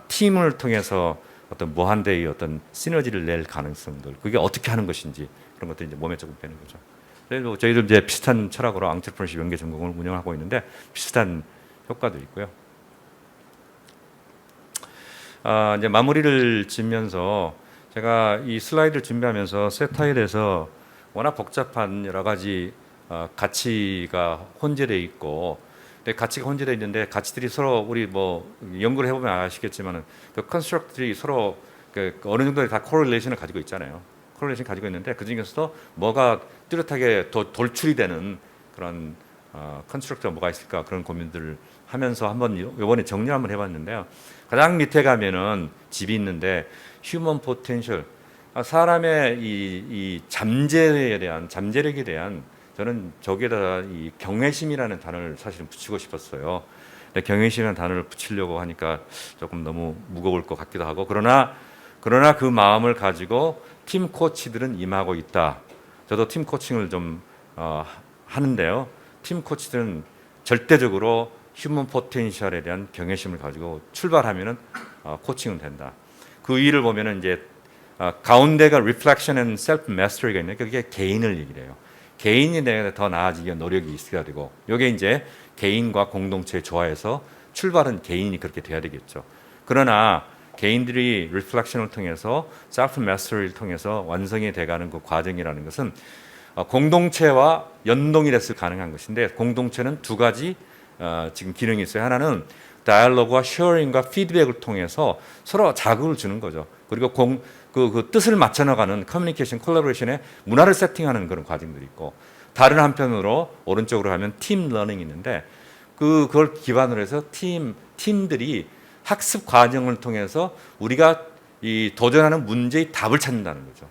팀을 통해서 어떤 무한대의 어떤 시너지를 낼 가능성들, 그게 어떻게 하는 것인지 그런 것들이 이제 몸에 조금 배는 거죠. 그래서 저희들 이제 비슷한 철학으로 앙트레프너십 연계 전공을 운영하고 있는데 비슷한 효과도 있고요. 이제 마무리를 짓면서 제가 이 슬라이드를 준비하면서 세타에 대해서 워낙 복잡한 여러 가지 가치가 혼재되어 있고, 근데 가치가 혼재되어 있는데 가치들이 서로 우리 뭐 연구를 해보면 아시겠지만은 그 컨스트럭트들이 서로 그 어느 정도의 다 코릴레이션을 가지고 있잖아요. 코릴레이션 가지고 있는데 그 중에서도 뭐가 뚜렷하게 돌출이 되는 그런 컨스트럭트가 뭐가 있을까 그런 고민들을 하면서 한번 이번에 정리를 한번 해봤는데요. 가장 밑에 가면은 집이 있는데 휴먼 포텐셜, 사람의 이 잠재력에 대한 저는 저기에다 이 경외심이라는 단어를 사실은 붙이고 싶었어요. 근데 경외심이라는 단어를 붙이려고 하니까 조금 너무 무거울 것 같기도 하고, 그러나 그 마음을 가지고 팀 코치들은 임하고 있다. 저도 팀 코칭을 좀 하는데요. 팀 코치들은 절대적으로 휴먼 포텐셜에 대한 경외심을 가지고 출발하면은 코칭은 된다. 그 위를 보면은 이제 가운데가 reflection and self mastery가 있는데 그게 개인을 얘기를 해요. 개인이 내가 더 나아지기 위한 노력이 있어야 되고, 이게 이제 개인과 공동체의 조화에서 출발은 개인이 그렇게 돼야 되겠죠. 그러나 개인들이 리플렉션을 통해서 self mastery를 통해서 완성이 돼가는 그 과정이라는 것은 공동체와 연동이 돼서 가능한 것인데, 공동체는 두 가지 지금 기능이 있어요. 하나는 다이얼로그와 쉐어링과 피드백을 통해서 서로 자극을 주는 거죠. 그리고 그 뜻을 맞춰 나가는 커뮤니케이션, 콜라보레이션의 문화를 세팅하는 그런 과정들이 있고, 다른 한편으로 오른쪽으로 가면 팀 러닝이 있는데 그걸 기반으로 해서 팀들이 학습 과정을 통해서 우리가 이 도전하는 문제의 답을 찾는다는 거죠.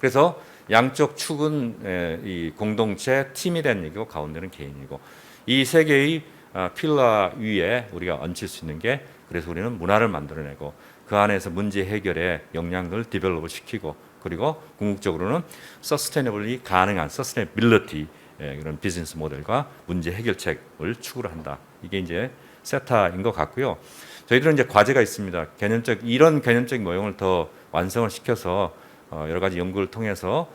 그래서 양쪽 축은 이 공동체 팀이 된 얘기고, 가운데는 개인이고, 이 세 개의 필러 위에 우리가 얹힐 수 있는 게, 그래서 우리는 문화를 만들어내고 그 안에서 문제 해결의 역량을 디벨롭을 시키고, 그리고 궁극적으로는 서스테이너블리 가능한 서스테이너빌리티 그런 비즈니스 모델과 문제 해결책을 추구를 한다. 이게 이제 세타인 것 같고요. 저희들은 이제 과제가 있습니다. 이런 개념적인 모형을 더 완성을 시켜서 여러 가지 연구를 통해서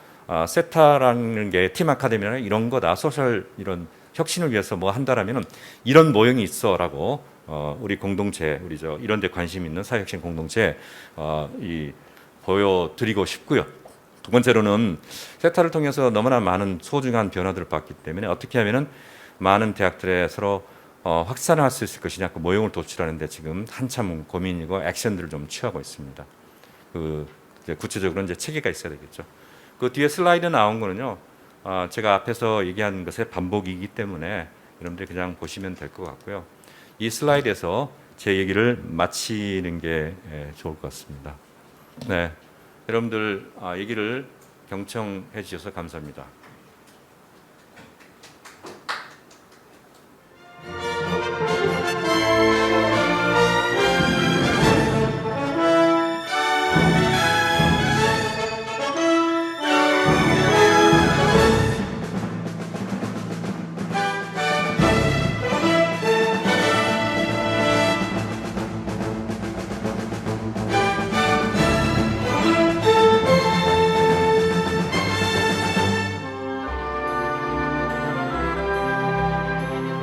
세타라는 게 팀 아카데미나 이런 거다, 소셜 이런 혁신을 위해서 뭐 한다라면은 이런 모형이 있어라고 우리 공동체, 우리 이런 데 관심 있는 사회혁신 공동체 보여드리고 싶고요. 두 번째로는 세타를 통해서 너무나 많은 소중한 변화들을 봤기 때문에 어떻게 하면은 많은 대학들에 서로 확산할 수 있을 것이냐, 그 모형을 도출하는데 지금 한참 고민이고 액션들을 좀 취하고 있습니다. 구체적으로 이제 체계가 있어야 되겠죠. 그 뒤에 슬라이드 나온 거는요, 제가 앞에서 얘기한 것의 반복이기 때문에 여러분들이 그냥 보시면 될 것 같고요. 이 슬라이드에서 제 얘기를 마치는 게 좋을 것 같습니다. 네, 여러분들 얘기를 경청해 주셔서 감사합니다.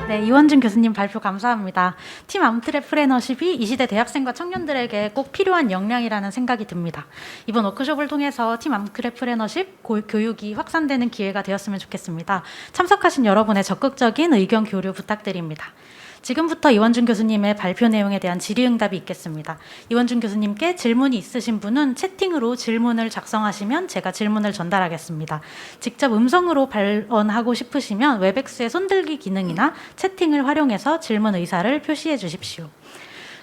네, 이원준 교수님 발표 감사합니다. 팀 앙트레프레너십이 이 시대 대학생과 청년들에게 꼭 필요한 역량이라는 생각이 듭니다. 이번 워크숍을 통해서 팀 앙트레프레너십 교육이 확산되는 기회가 되었으면 좋겠습니다. 참석하신 여러분의 적극적인 의견 교류 부탁드립니다. 지금부터 이원준 교수님의 발표 내용에 대한 질의응답이 있겠습니다. 이원준 교수님께 질문이 있으신 분은 채팅으로 질문을 작성하시면 제가 질문을 전달하겠습니다. 직접 음성으로 발언하고 싶으시면 웹엑스의 손들기 기능이나 채팅을 활용해서 질문 의사를 표시해 주십시오.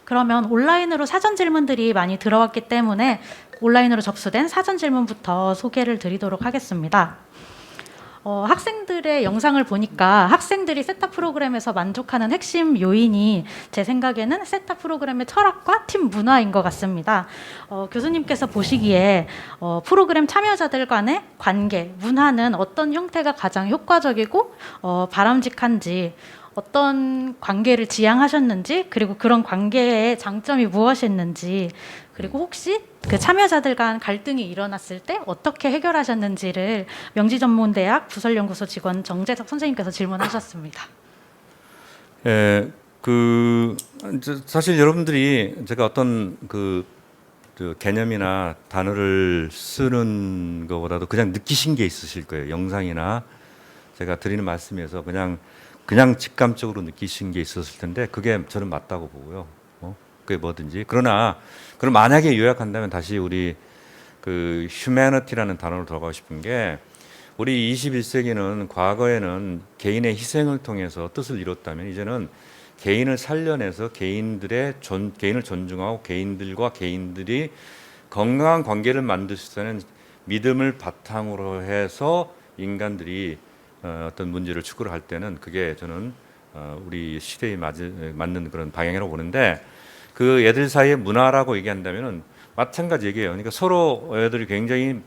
그러면 온라인으로 사전 질문들이 많이 들어왔기 때문에 온라인으로 접수된 사전 질문부터 소개를 드리도록 하겠습니다. 학생들의 영상을 보니까 학생들이 세타 프로그램에서 만족하는 핵심 요인이 제 생각에는 세타 프로그램의 철학과 팀 문화인 것 같습니다. 교수님께서 보시기에 프로그램 참여자들 간의 관계, 문화는 어떤 형태가 가장 효과적이고 바람직한지, 어떤 관계를 지향하셨는지, 그리고 그런 관계의 장점이 무엇이었는지, 그리고 혹시 그 참여자들 간 갈등이 일어났을 때 어떻게 해결하셨는지를 명지전문대학 부설연구소 직원 정재석 선생님께서 질문하셨습니다. 예, 사실 여러분들이 제가 어떤 그 개념이나 단어를 쓰는 것보다도 그냥 느끼신 게 있으실 거예요. 영상이나 제가 드리는 말씀에서 그냥 직감적으로 느끼신 게 있었을 텐데 그게 저는 맞다고 보고요. 그게 뭐든지. 그러나 그럼 만약에 요약한다면 다시 우리 그 humanity라는 단어로 돌아가고 싶은 게, 우리 21세기는 과거에는 개인의 희생을 통해서 뜻을 이뤘다면 이제는 개인을 살려내서 개인을 존중하고 개인들과 개인들이 건강한 관계를 만들 수 있는 믿음을 바탕으로 해서 인간들이 어떤 문제를 추구를 할 때는 그게 저는 우리 시대에 맞는 그런 방향이라고 보는데, 그 애들 사이의 문화라고 얘기한다면은 마찬가지 얘기예요. 그러니까 서로 애들이 굉장히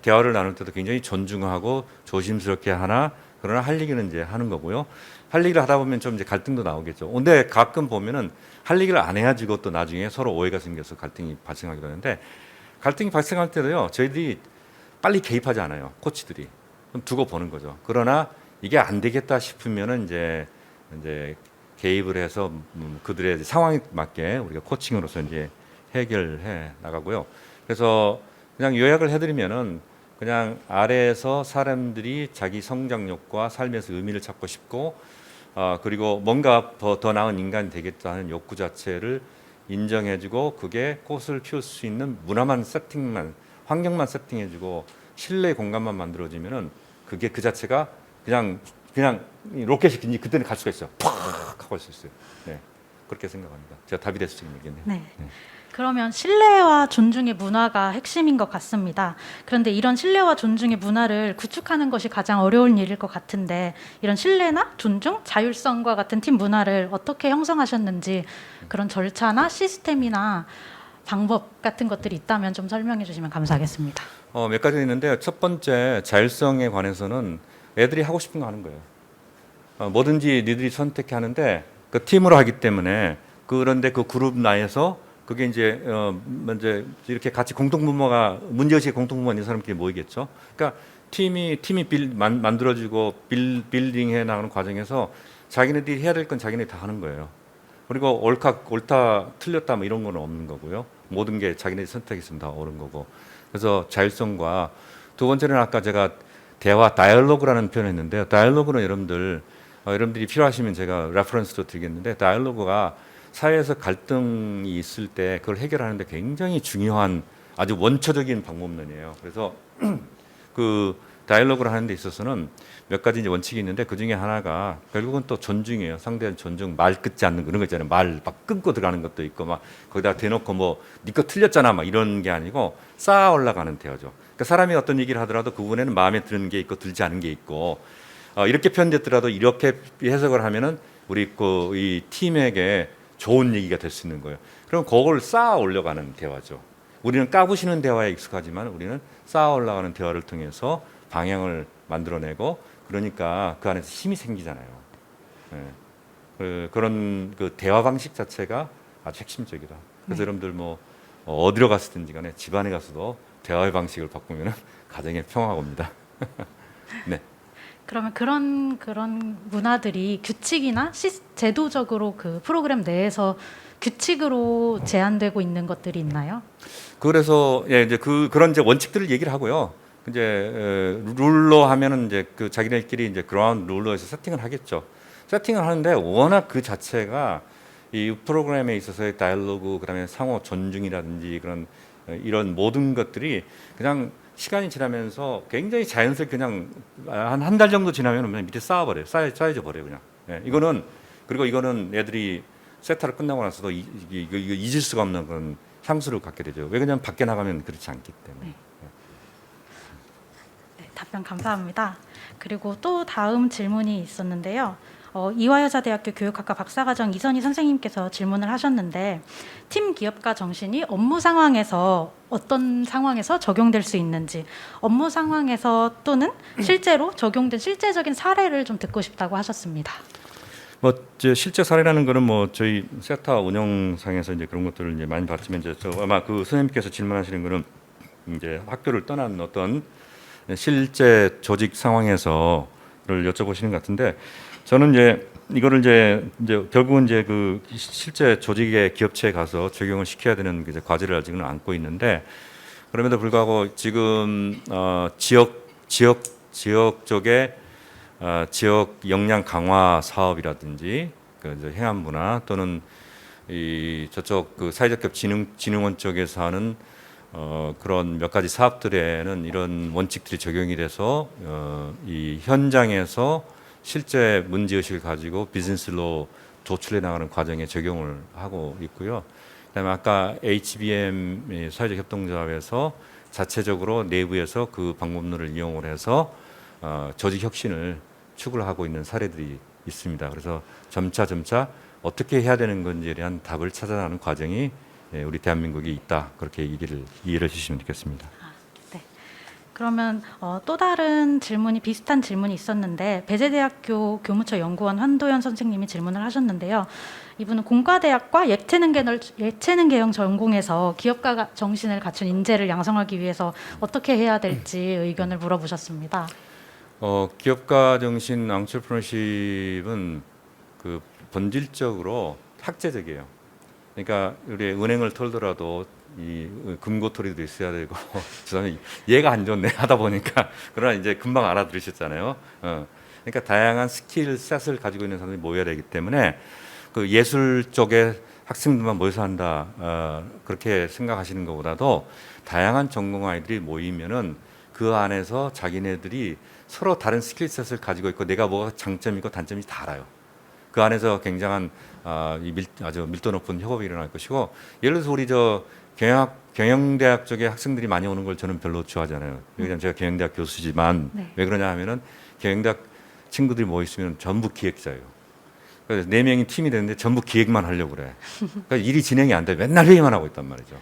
대화를 나눌 때도 굉장히 존중하고 조심스럽게 하나, 그러나 할 얘기는 이제 하는 거고요. 할 얘기를 하다 보면 좀 이제 갈등도 나오겠죠. 근데 가끔 보면은 할 얘기를 안 해가지고 또 나중에 서로 오해가 생겨서 갈등이 발생하기도 하는데, 갈등이 발생할 때도요, 저희들이 빨리 개입하지 않아요. 코치들이. 좀 두고 보는 거죠. 그러나 이게 안 되겠다 싶으면은 이제 개입을 해서 그들의 상황에 맞게 우리가 코칭으로서 이제 해결해 나가고요. 그래서 그냥 요약을 해드리면은, 그냥 아래에서 사람들이 자기 성장력과 삶에서 의미를 찾고 싶고, 그리고 뭔가 더 나은 인간이 되겠다는 욕구 자체를 인정해주고, 그게 꽃을 피울 수 있는 문화만 환경만 세팅해주고 신뢰의 공간만 만들어지면은 그게 그 자체가 그냥 로켓이 그때는 갈 수가 있어요. 팍 하고 갈 수 있어요. 네, 그렇게 생각합니다. 제가 답이 됐을지 모르겠네요. 네. 그러면 신뢰와 존중의 문화가 핵심인 것 같습니다. 그런데 이런 신뢰와 존중의 문화를 구축하는 것이 가장 어려운 일일 것 같은데, 이런 신뢰나 존중, 자율성과 같은 팀 문화를 어떻게 형성하셨는지, 그런 절차나 시스템이나 방법 같은 것들이 있다면 좀 설명해 주시면 감사하겠습니다. 몇 가지 있는데요. 첫 번째, 자율성에 관해서는 애들이 하고 싶은 거 하는 거예요. 뭐든지 니들이 선택해 하는데 그 팀으로 하기 때문에, 그런데 그 그룹 내에서 그게 이제 이렇게 같이 문제의식의 공통분모가 있는 사람끼리 모이겠죠. 그러니까 팀이 만들어지고 빌딩해 나가는 과정에서 자기네들이 해야 될 건 자기네들이 다 하는 거예요. 그리고 옳다 틀렸다 뭐 이런 거는 없는 거고요. 모든 게 자기네들이 선택했으면 다 옳은 거고. 그래서 자율성과, 두 번째는 아까 제가 다이얼로그라는 표현을 했는데요. 다이얼로그는 여러분들이 필요하시면 제가 레퍼런스도 드리겠는데, 다이얼로그가 사회에서 갈등이 있을 때 그걸 해결하는 데 굉장히 중요한 아주 원초적인 방법론이에요. 그래서 그 다이얼로그를 하는 데 있어서는 몇 가지 이제 원칙이 있는데, 그 중에 하나가 결국은 또 존중이에요. 상대의 존중, 말 끊지 않는 그런 거 있잖아요. 말 막 끊고 들어가는 것도 있고, 막 거기다 대놓고 뭐 네 거 틀렸잖아 막 이런 게 아니고 쌓아 올라가는 대화죠. 그러니까 사람이 어떤 얘기를 하더라도 그분에는 마음에 드는 게 있고 들지 않은 게 있고, 이렇게 표현됐더라도 이렇게 해석을 하면은 우리 이 팀에게 좋은 얘기가 될 수 있는 거예요. 그럼 그걸 쌓아 올려가는 대화죠. 우리는 까부시는 대화에 익숙하지만 우리는 쌓아 올라가는 대화를 통해서 방향을 만들어내고, 그러니까 그 안에서 힘이 생기잖아요. 네. 그런 그 대화 방식 자체가 아주 핵심적이다. 그래서 여러분들 뭐 어디로 갔든지 간에 집안에 가서도 대화의 방식을 바꾸면 가정의 평화가 옵니다. 네. 그러면 그런 문화들이 규칙이나 제도적으로 그 프로그램 내에서 규칙으로 제한되고 있는 것들이 있나요? 그래서 이제 그런 이제 원칙들을 얘기를 하고요. 이제 룰러 하면은 이제 그 자기네끼리 이제 그라운드 룰러에서 세팅을 하겠죠. 세팅을 하는데 워낙 그 자체가 이 프로그램에 있어서의 다이얼로그, 그다음에 상호 존중이라든지 그런 이런 모든 것들이 그냥 시간이 지나면서 굉장히 자연스럽게 그냥 한 달 정도 지나면 그냥 밑에 쌓아버려요. 쌓여져 버려요 그냥. 그리고 이거는 애들이 세타를 끝나고 나서도 이거 잊을 수가 없는 그런 향수를 갖게 되죠. 왜? 그냥 밖에 나가면 그렇지 않기 때문에. 답변 감사합니다. 그리고 또 다음 질문이 있었는데요. 이화여자대학교 교육학과 박사과정 이선희 선생님께서 질문을 하셨는데 팀 기업가 정신이 업무 상황에서 어떤 상황에서 적용될 수 있는지, 업무 상황에서 또는 실제로 적용된 실제적인 사례를 좀 듣고 싶다고 하셨습니다. 뭐 이제 실제 사례라는 거는 뭐 저희 세타 운영상에서 이제 그런 것들을 이제 많이 봤지만 이제 아마 그 선생님께서 질문하시는 거는 이제 학교를 떠난 어떤 실제 조직 상황에서를 여쭤보시는 것 같은데, 저는 이제 이거를 이제 결국은 이제 그 실제 조직의 기업체에 가서 적용을 시켜야 되는 이제 과제를 아직은 안고 있는데, 그럼에도 불구하고 지금 지역 쪽에 지역 역량 강화 사업이라든지 그 이제 행안부나 또는 이 저쪽 그 사회적 기업 진흥원 쪽에서 하는 그런 몇 가지 사업들에는 이런 원칙들이 적용이 돼서 이 현장에서 실제 문제의식을 가지고 비즈니스로 도출해 나가는 과정에 적용을 하고 있고요. 그다음에 아까 HBM 사회적 협동조합에서 자체적으로 내부에서 그 방법론을 이용을 해서 조직 혁신을 추구를 하고 있는 사례들이 있습니다. 그래서 점차 어떻게 해야 되는 건지에 대한 답을 찾아가는 과정이 우리 대한민국에 있다. 그렇게 이해를 해주시면 좋겠습니다. 네. 그러면 또 다른 질문이 비슷한 질문이 있었는데 배재대학교 교무처 연구원 한도현 선생님이 질문을 하셨는데요. 이분은 공과대학과 예체능 계열 전공에서 기업가 정신을 갖춘 인재를 양성하기 위해서 어떻게 해야 될지 의견을 물어보셨습니다. 기업가 정신 앙트레프너십은 그 본질적으로 학제적이에요. 그러니까 우리 은행을 털더라도 이 금고토리도 있어야 되고 그다음에 얘가 안 좋네 하다 보니까 그러나 이제 금방 알아들으셨잖아요. 그러니까 다양한 스킬셋을 가지고 있는 사람들이 모여야 되기 때문에 그 예술 쪽에 학생들만 모여서 한다 그렇게 생각하시는 것보다도 다양한 전공 아이들이 모이면은 그 안에서 자기네들이 서로 다른 스킬셋을 가지고 있고 내가 뭐가 장점이고 단점이 다 알아요. 그 안에서 굉장한 아주 밀도 높은 협업이 일어날 것이고, 예를 들어서 우리 경영대학 쪽에 학생들이 많이 오는 걸 저는 별로 좋아하잖아요. 왜냐하면 제가 경영대학 교수지만 왜 그러냐 하면은 경영대학 친구들이 모여 있으면 전부 기획자예요. 그래서 4명이 팀이 되는데 전부 기획만 하려고 그래. 그러니까 일이 진행이 안 돼. 맨날 회의만 하고 있단 말이죠.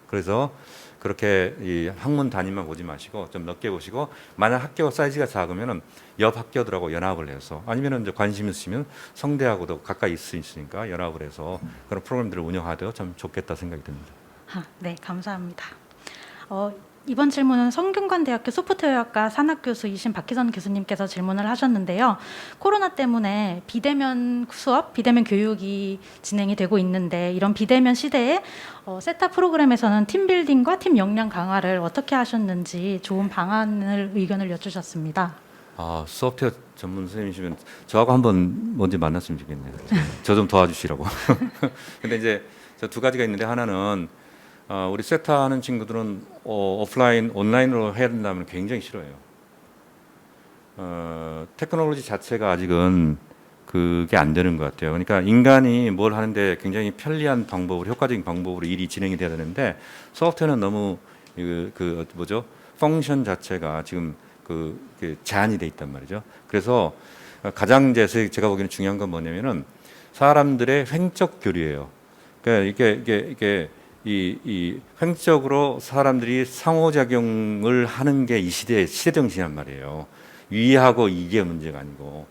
그래서 그렇게 이 학문 단위만 보지 마시고 좀 넓게 보시고, 만약 학교 사이즈가 작으면은 옆 학교들하고 연합을 해서, 아니면은 이제 관심 있으면 성대하고도 가까이 있을 수 있으니까 연합을 해서 그런 프로그램들을 운영하되 참 좋겠다 생각이 듭니다. 네, 감사합니다. 이번 질문은 성균관대학교 소프트웨어학과 산학교수이신 박희선 교수님께서 질문을 하셨는데요. 코로나 때문에 비대면 수업, 비대면 교육이 진행이 되고 있는데, 이런 비대면 시대에 세타 프로그램에서는 팀빌딩과 팀 역량 강화를 어떻게 하셨는지 좋은 방안을 의견을 여쭈셨습니다. 소프트웨어 전문 선생님이시면 저하고 한번 먼저 만났으면 좋겠네요. 저 좀 도와주시라고. 근데 이제 저 두 가지가 있는데, 하나는 우리 세타 하는 친구들은 오프라인, 온라인으로 해야 된다면 굉장히 싫어해요. 테크놀로지 자체가 아직은 그게 안 되는 것 같아요. 그러니까 인간이 뭘 하는데 굉장히 편리한 방법으로, 효과적인 방법으로 일이 진행이 돼야 되는데, 소프트웨어는 너무 펑션 자체가 지금 그 제한이 돼 있단 말이죠. 그래서 가장 제가 보기에는 중요한 건 뭐냐면은 사람들의 횡적 교류예요. 그러니까 이게 이 횡적으로 사람들이 상호작용을 하는 게 이 시대 정신이란 말이에요. 위하고 이게 문제가 아니고,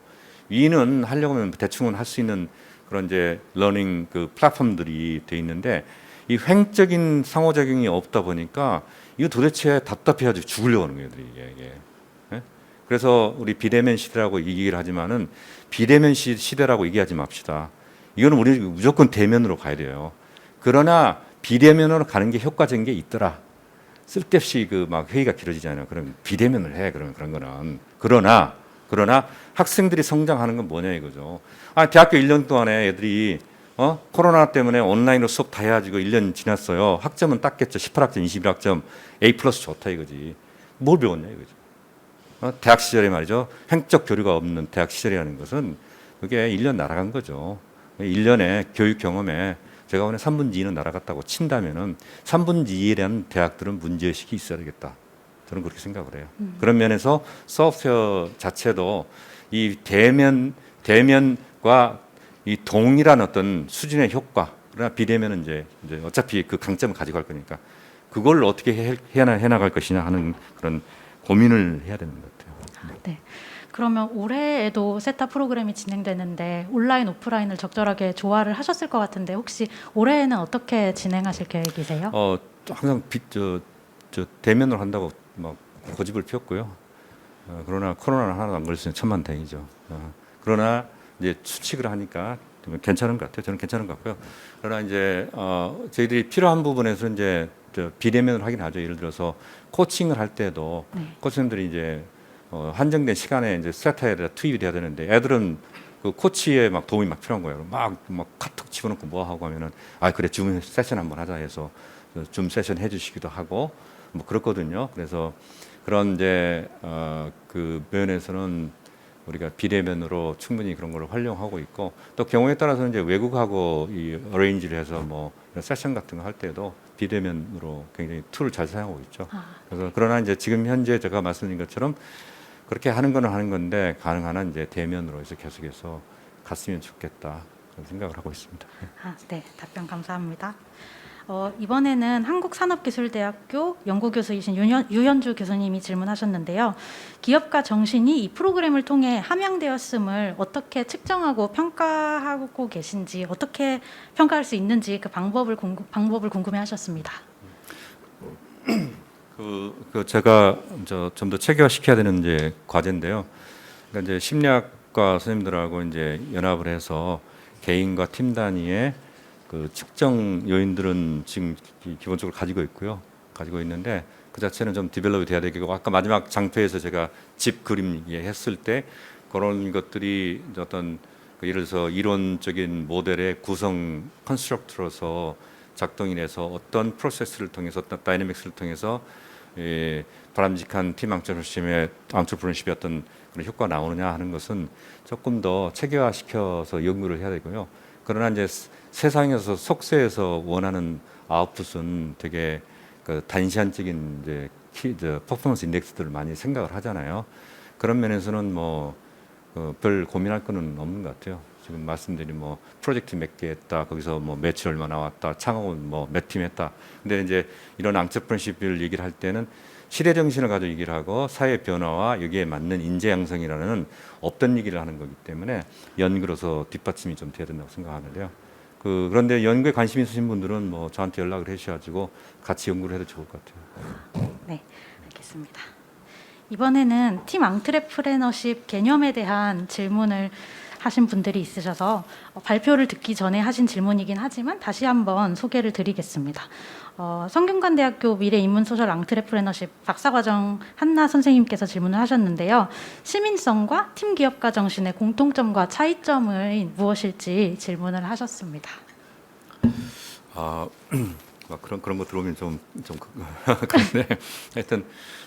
위는 하려고 하면 대충은 할 수 있는 그런 이제 러닝 그 플랫폼들이 돼 있는데, 이 횡적인 상호작용이 없다 보니까 이거 도대체 답답해가지고 죽으려고 하는 거예요, 이게. 그래서 우리 비대면 시대라고 얘기를 하지만은 비대면 시대라고 얘기하지 맙시다. 이거는 우리 무조건 대면으로 가야 돼요. 그러나 비대면으로 가는 게 효과적인 게 있더라. 쓸데없이 그 막 회의가 길어지잖아요. 그럼 비대면을 해. 그러면 그런 거는. 그러나 학생들이 성장하는 건 뭐냐 이거죠. 대학교 1년 동안에 애들이 코로나 때문에 온라인으로 수업 다 해가지고 1년 지났어요. 학점은 땄겠죠. 18학점, 21학점, A+ 좋다 이거지. 뭘 배웠냐 이거죠. 대학 시절에 말이죠. 횡적 교류가 없는 대학 시절이라는 것은 그게 1년 날아간 거죠. 1년의 교육 경험에 제가 오늘 3분의 2는 날아갔다고 친다면은 3분의 2에 대한 대학들은 문제의식이 있어야 되겠다. 저는 그렇게 생각을 해요. 그런 면에서 소프트웨어 자체도 이 대면과 이 동일한 어떤 수준의 효과, 그러나 비대면은 이제 어차피 그 강점을 가지고 갈 거니까 그걸 어떻게 해나갈 것이냐 하는 그런 고민을 해야 되는 것 같아요. 네. 그러면 올해에도 세타 프로그램이 진행되는데 온라인, 오프라인을 적절하게 조화를 하셨을 것 같은데 혹시 올해에는 어떻게 진행하실 계획이세요? 항상 대면으로 한다고 막 고집을 피웠고요. 그러나 코로나는 하나도 안 걸렸으니 천만다행이죠. 그러나 이제 수칙을 하니까 좀 괜찮은 것 같아요. 저는 괜찮은 것 같고요. 그러나 이제 저희들이 필요한 부분에서 이제 비대면으로 하긴 하죠. 예를 들어서 코칭을 할 때도 코치님들이 이제 한정된 시간에 이제 세타에 투입이 돼야 되는데 애들은 그 코치의 막 도움이 막 필요한 거예요. 막 카톡 집어넣고 뭐 하고 하면은 그래 줌 세션 한번 하자 해서 줌 세션 해주시기도 하고 뭐 그렇거든요. 그래서 그런 이제 그 면에서는 우리가 비대면으로 충분히 그런 걸 활용하고 있고 또 경우에 따라서는 이제 외국하고 이 어레인지를 해서 뭐 세션 같은 거 할 때도 비대면으로 굉장히 툴을 잘 사용하고 있죠. 그래서 그러나 이제 지금 현재 제가 말씀드린 것처럼 그렇게 하는 거는 하는 건데 가능한 한 이제 대면으로 해서 계속해서 갔으면 좋겠다 그런 생각을 하고 있습니다. 네, 답변 감사합니다. 이번에는 한국산업기술대학교 연구교수이신 유현주 교수님이 질문하셨는데요. 기업가 정신이 이 프로그램을 통해 함양되었음을 어떻게 측정하고 평가하고 계신지, 어떻게 평가할 수 있는지 그 방법을 궁금해하셨습니다. 제가 좀 더 체계화시켜야 되는 이제 과제인데요. 그러니까 이제 심리학과 선생님들하고 이제 연합을 해서 개인과 팀 단위의 그 측정 요인들은 지금 기본적으로 가지고 있고요. 가지고 있는데 그 자체는 좀 디벨롭이 돼야 되고 아까 마지막 장표에서 제가 집 그림 했을 때 그런 것들이 어떤 예를 들어서 이론적인 모델의 구성 컨스트럭트로서 작동이 돼서 어떤 프로세스를 통해서 어떤 다이내믹스를 통해서 바람직한 팀 앙트레프너십의 어떤 그런 효과가 나오느냐 하는 것은 조금 더 체계화시켜서 연구를 해야 되고요. 그러나 이제 세상에서 속세에서 원하는 아웃풋은 되게 그 단시간적인 이제 퍼포먼스 인덱스들을 많이 생각을 하잖아요. 그런 면에서는 뭐 별 고민할 거는 없는 것 같아요. 지금 말씀드린 뭐 프로젝트 몇 개 했다, 거기서 뭐 매출 얼마 나왔다, 창업은 뭐 몇 팀 했다. 근데 이제 이런 앙트레프너십을 얘기를 할 때는 시대 정신을 가지고 얘기를 하고 사회 변화와 여기에 맞는 인재 양성이라는 없던 얘기를 하는 거기 때문에 연구로서 뒷받침이 좀 돼야 된다고 생각하는데요. 그런데 연구에 관심 있으신 분들은 뭐 저한테 연락을 해주셔가지고 같이 연구를 해도 좋을 것 같아요. 네, 알겠습니다. 이번에는 팀 앙트레프레너십 개념에 대한 질문을 하신 분들이 있으셔서 발표를 듣기 전에 하신 질문이긴 하지만 다시 한번 소개를 드리겠습니다. 성균관대학교 미래인문소셜 앙트레프레너십 박사과정 한나 선생님께서 질문을 하셨는데요. 시민성과 팀 기업가 정신의 공통점과 차이점은 무엇일지 질문을 하셨습니다. 그런 거 들어오면 좀 그런데 하여튼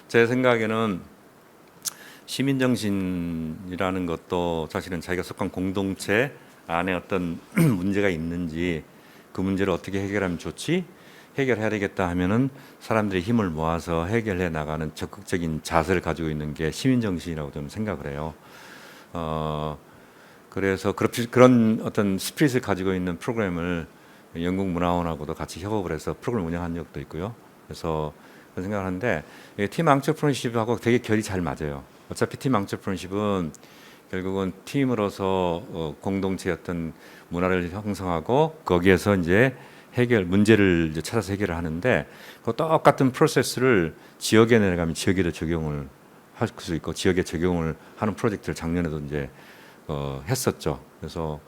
제 생각에는 시민정신이라는 것도 사실은 자기가 속한 공동체 안에 어떤 문제가 있는지 그 문제를 어떻게 해결하면 좋지 해결해야 되겠다 하면은 사람들이 힘을 모아서 해결해 나가는 적극적인 자세를 가지고 있는 게 시민정신이라고 저는 생각을 해요. 그래서 그런 어떤 스피릿을 가지고 있는 프로그램을 영국문화원하고도 같이 협업을 해서 프로그램 운영한 적도 있고요. 그래서 그런 생각을 하는데 팀 앙트레프너십하고 되게 결이 잘 맞아요. 어차피 팀 앙트레프너십은 결국은 팀으로서 공동체의 어떤 문화를 형성하고 거기에서 이제 문제를 이제 찾아서 해결을 하는데 그 똑같은 프로세스를 지역에 내려가면 지역에도 적용을 할 수 있고 지역에 적용을 하는 프로젝트를 작년에도 이제 했었죠. 그래서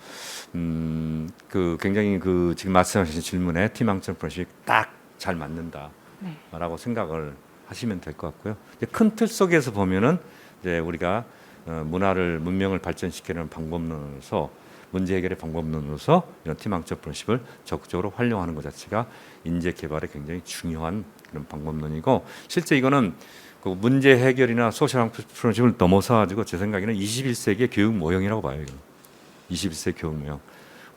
그 굉장히 그 지금 말씀하신 질문에 팀 앙트레프너십이 딱 잘 맞는다라고 생각을 하시면 될 것 같고요. 큰 틀 속에서 보면은 이제 우리가 문명을 발전시키는 방법론으로서 문제 해결의 방법론으로서 이런 팀 앙트레프너십을 적극적으로 활용하는 것 자체가 인재 개발에 굉장히 중요한 그런 방법론이고 실제 이거는 그 문제 해결이나 소셜 앙트레프너십을 넘어서 가지고 제 생각에는 21세기의 교육 모형이라고 봐요. 이거. 21세기 교육 모형.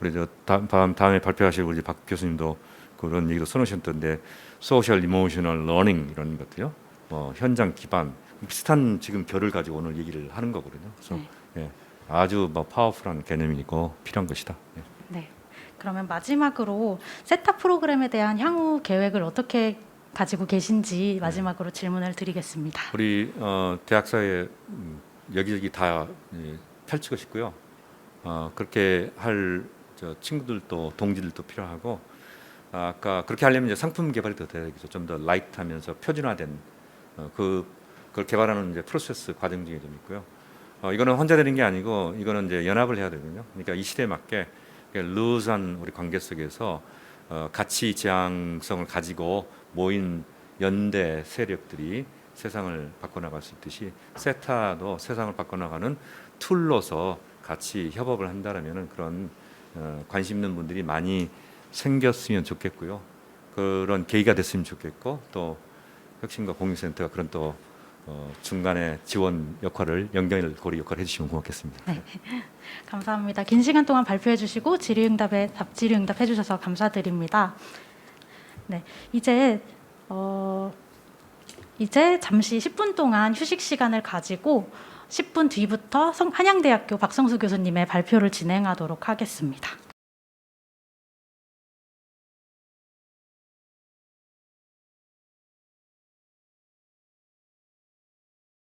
우리 다음에 발표하실 우리 박 교수님도 그런 얘기도 써놓으셨던데 소셜 이모셔널 러닝 이런 것들요. 현장 기반 비슷한 지금 결을 가지고 오늘 얘기를 하는 거거든요. 그래서 예, 아주 파워풀한 개념이고 필요한 것이다. 예. 네. 그러면 마지막으로 세타 프로그램에 대한 향후 계획을 어떻게 가지고 계신지 마지막으로 질문을 드리겠습니다. 우리 대학사에 여기저기 다 펼치고 싶고요. 그렇게 할 친구들도 동지들도 필요하고 아까 그렇게 하려면 이제 상품 개발이 더 돼야겠죠. 좀 더 라이트하면서 표준화된 그걸 개발하는 이제 프로세스 과정 중에 좀 있고요. 이거는 혼자 되는 게 아니고 이거는 이제 연합을 해야 되거든요. 그러니까 이 시대에 맞게 루즈한 우리 관계 속에서 가치 지향성을 가지고 모인 연대 세력들이 세상을 바꿔나갈 수 있듯이 세타도 세상을 바꿔나가는 툴로서 같이 협업을 한다라면은 그런 관심 있는 분들이 많이 생겼으면 좋겠고요. 그런 계기가 됐으면 좋겠고 또 혁신과 공유센터가 그런 또 중간에 지원 역할을 연결고리 역할을 해주시면 고맙겠습니다. 네. 감사합니다. 긴 시간 동안 발표해 주시고 질의응답해 주셔서 감사드립니다. 네, 이제 잠시 10분 동안 휴식 시간을 가지고 10분 뒤부터 한양대학교 박성수 교수님의 발표를 진행하도록 하겠습니다.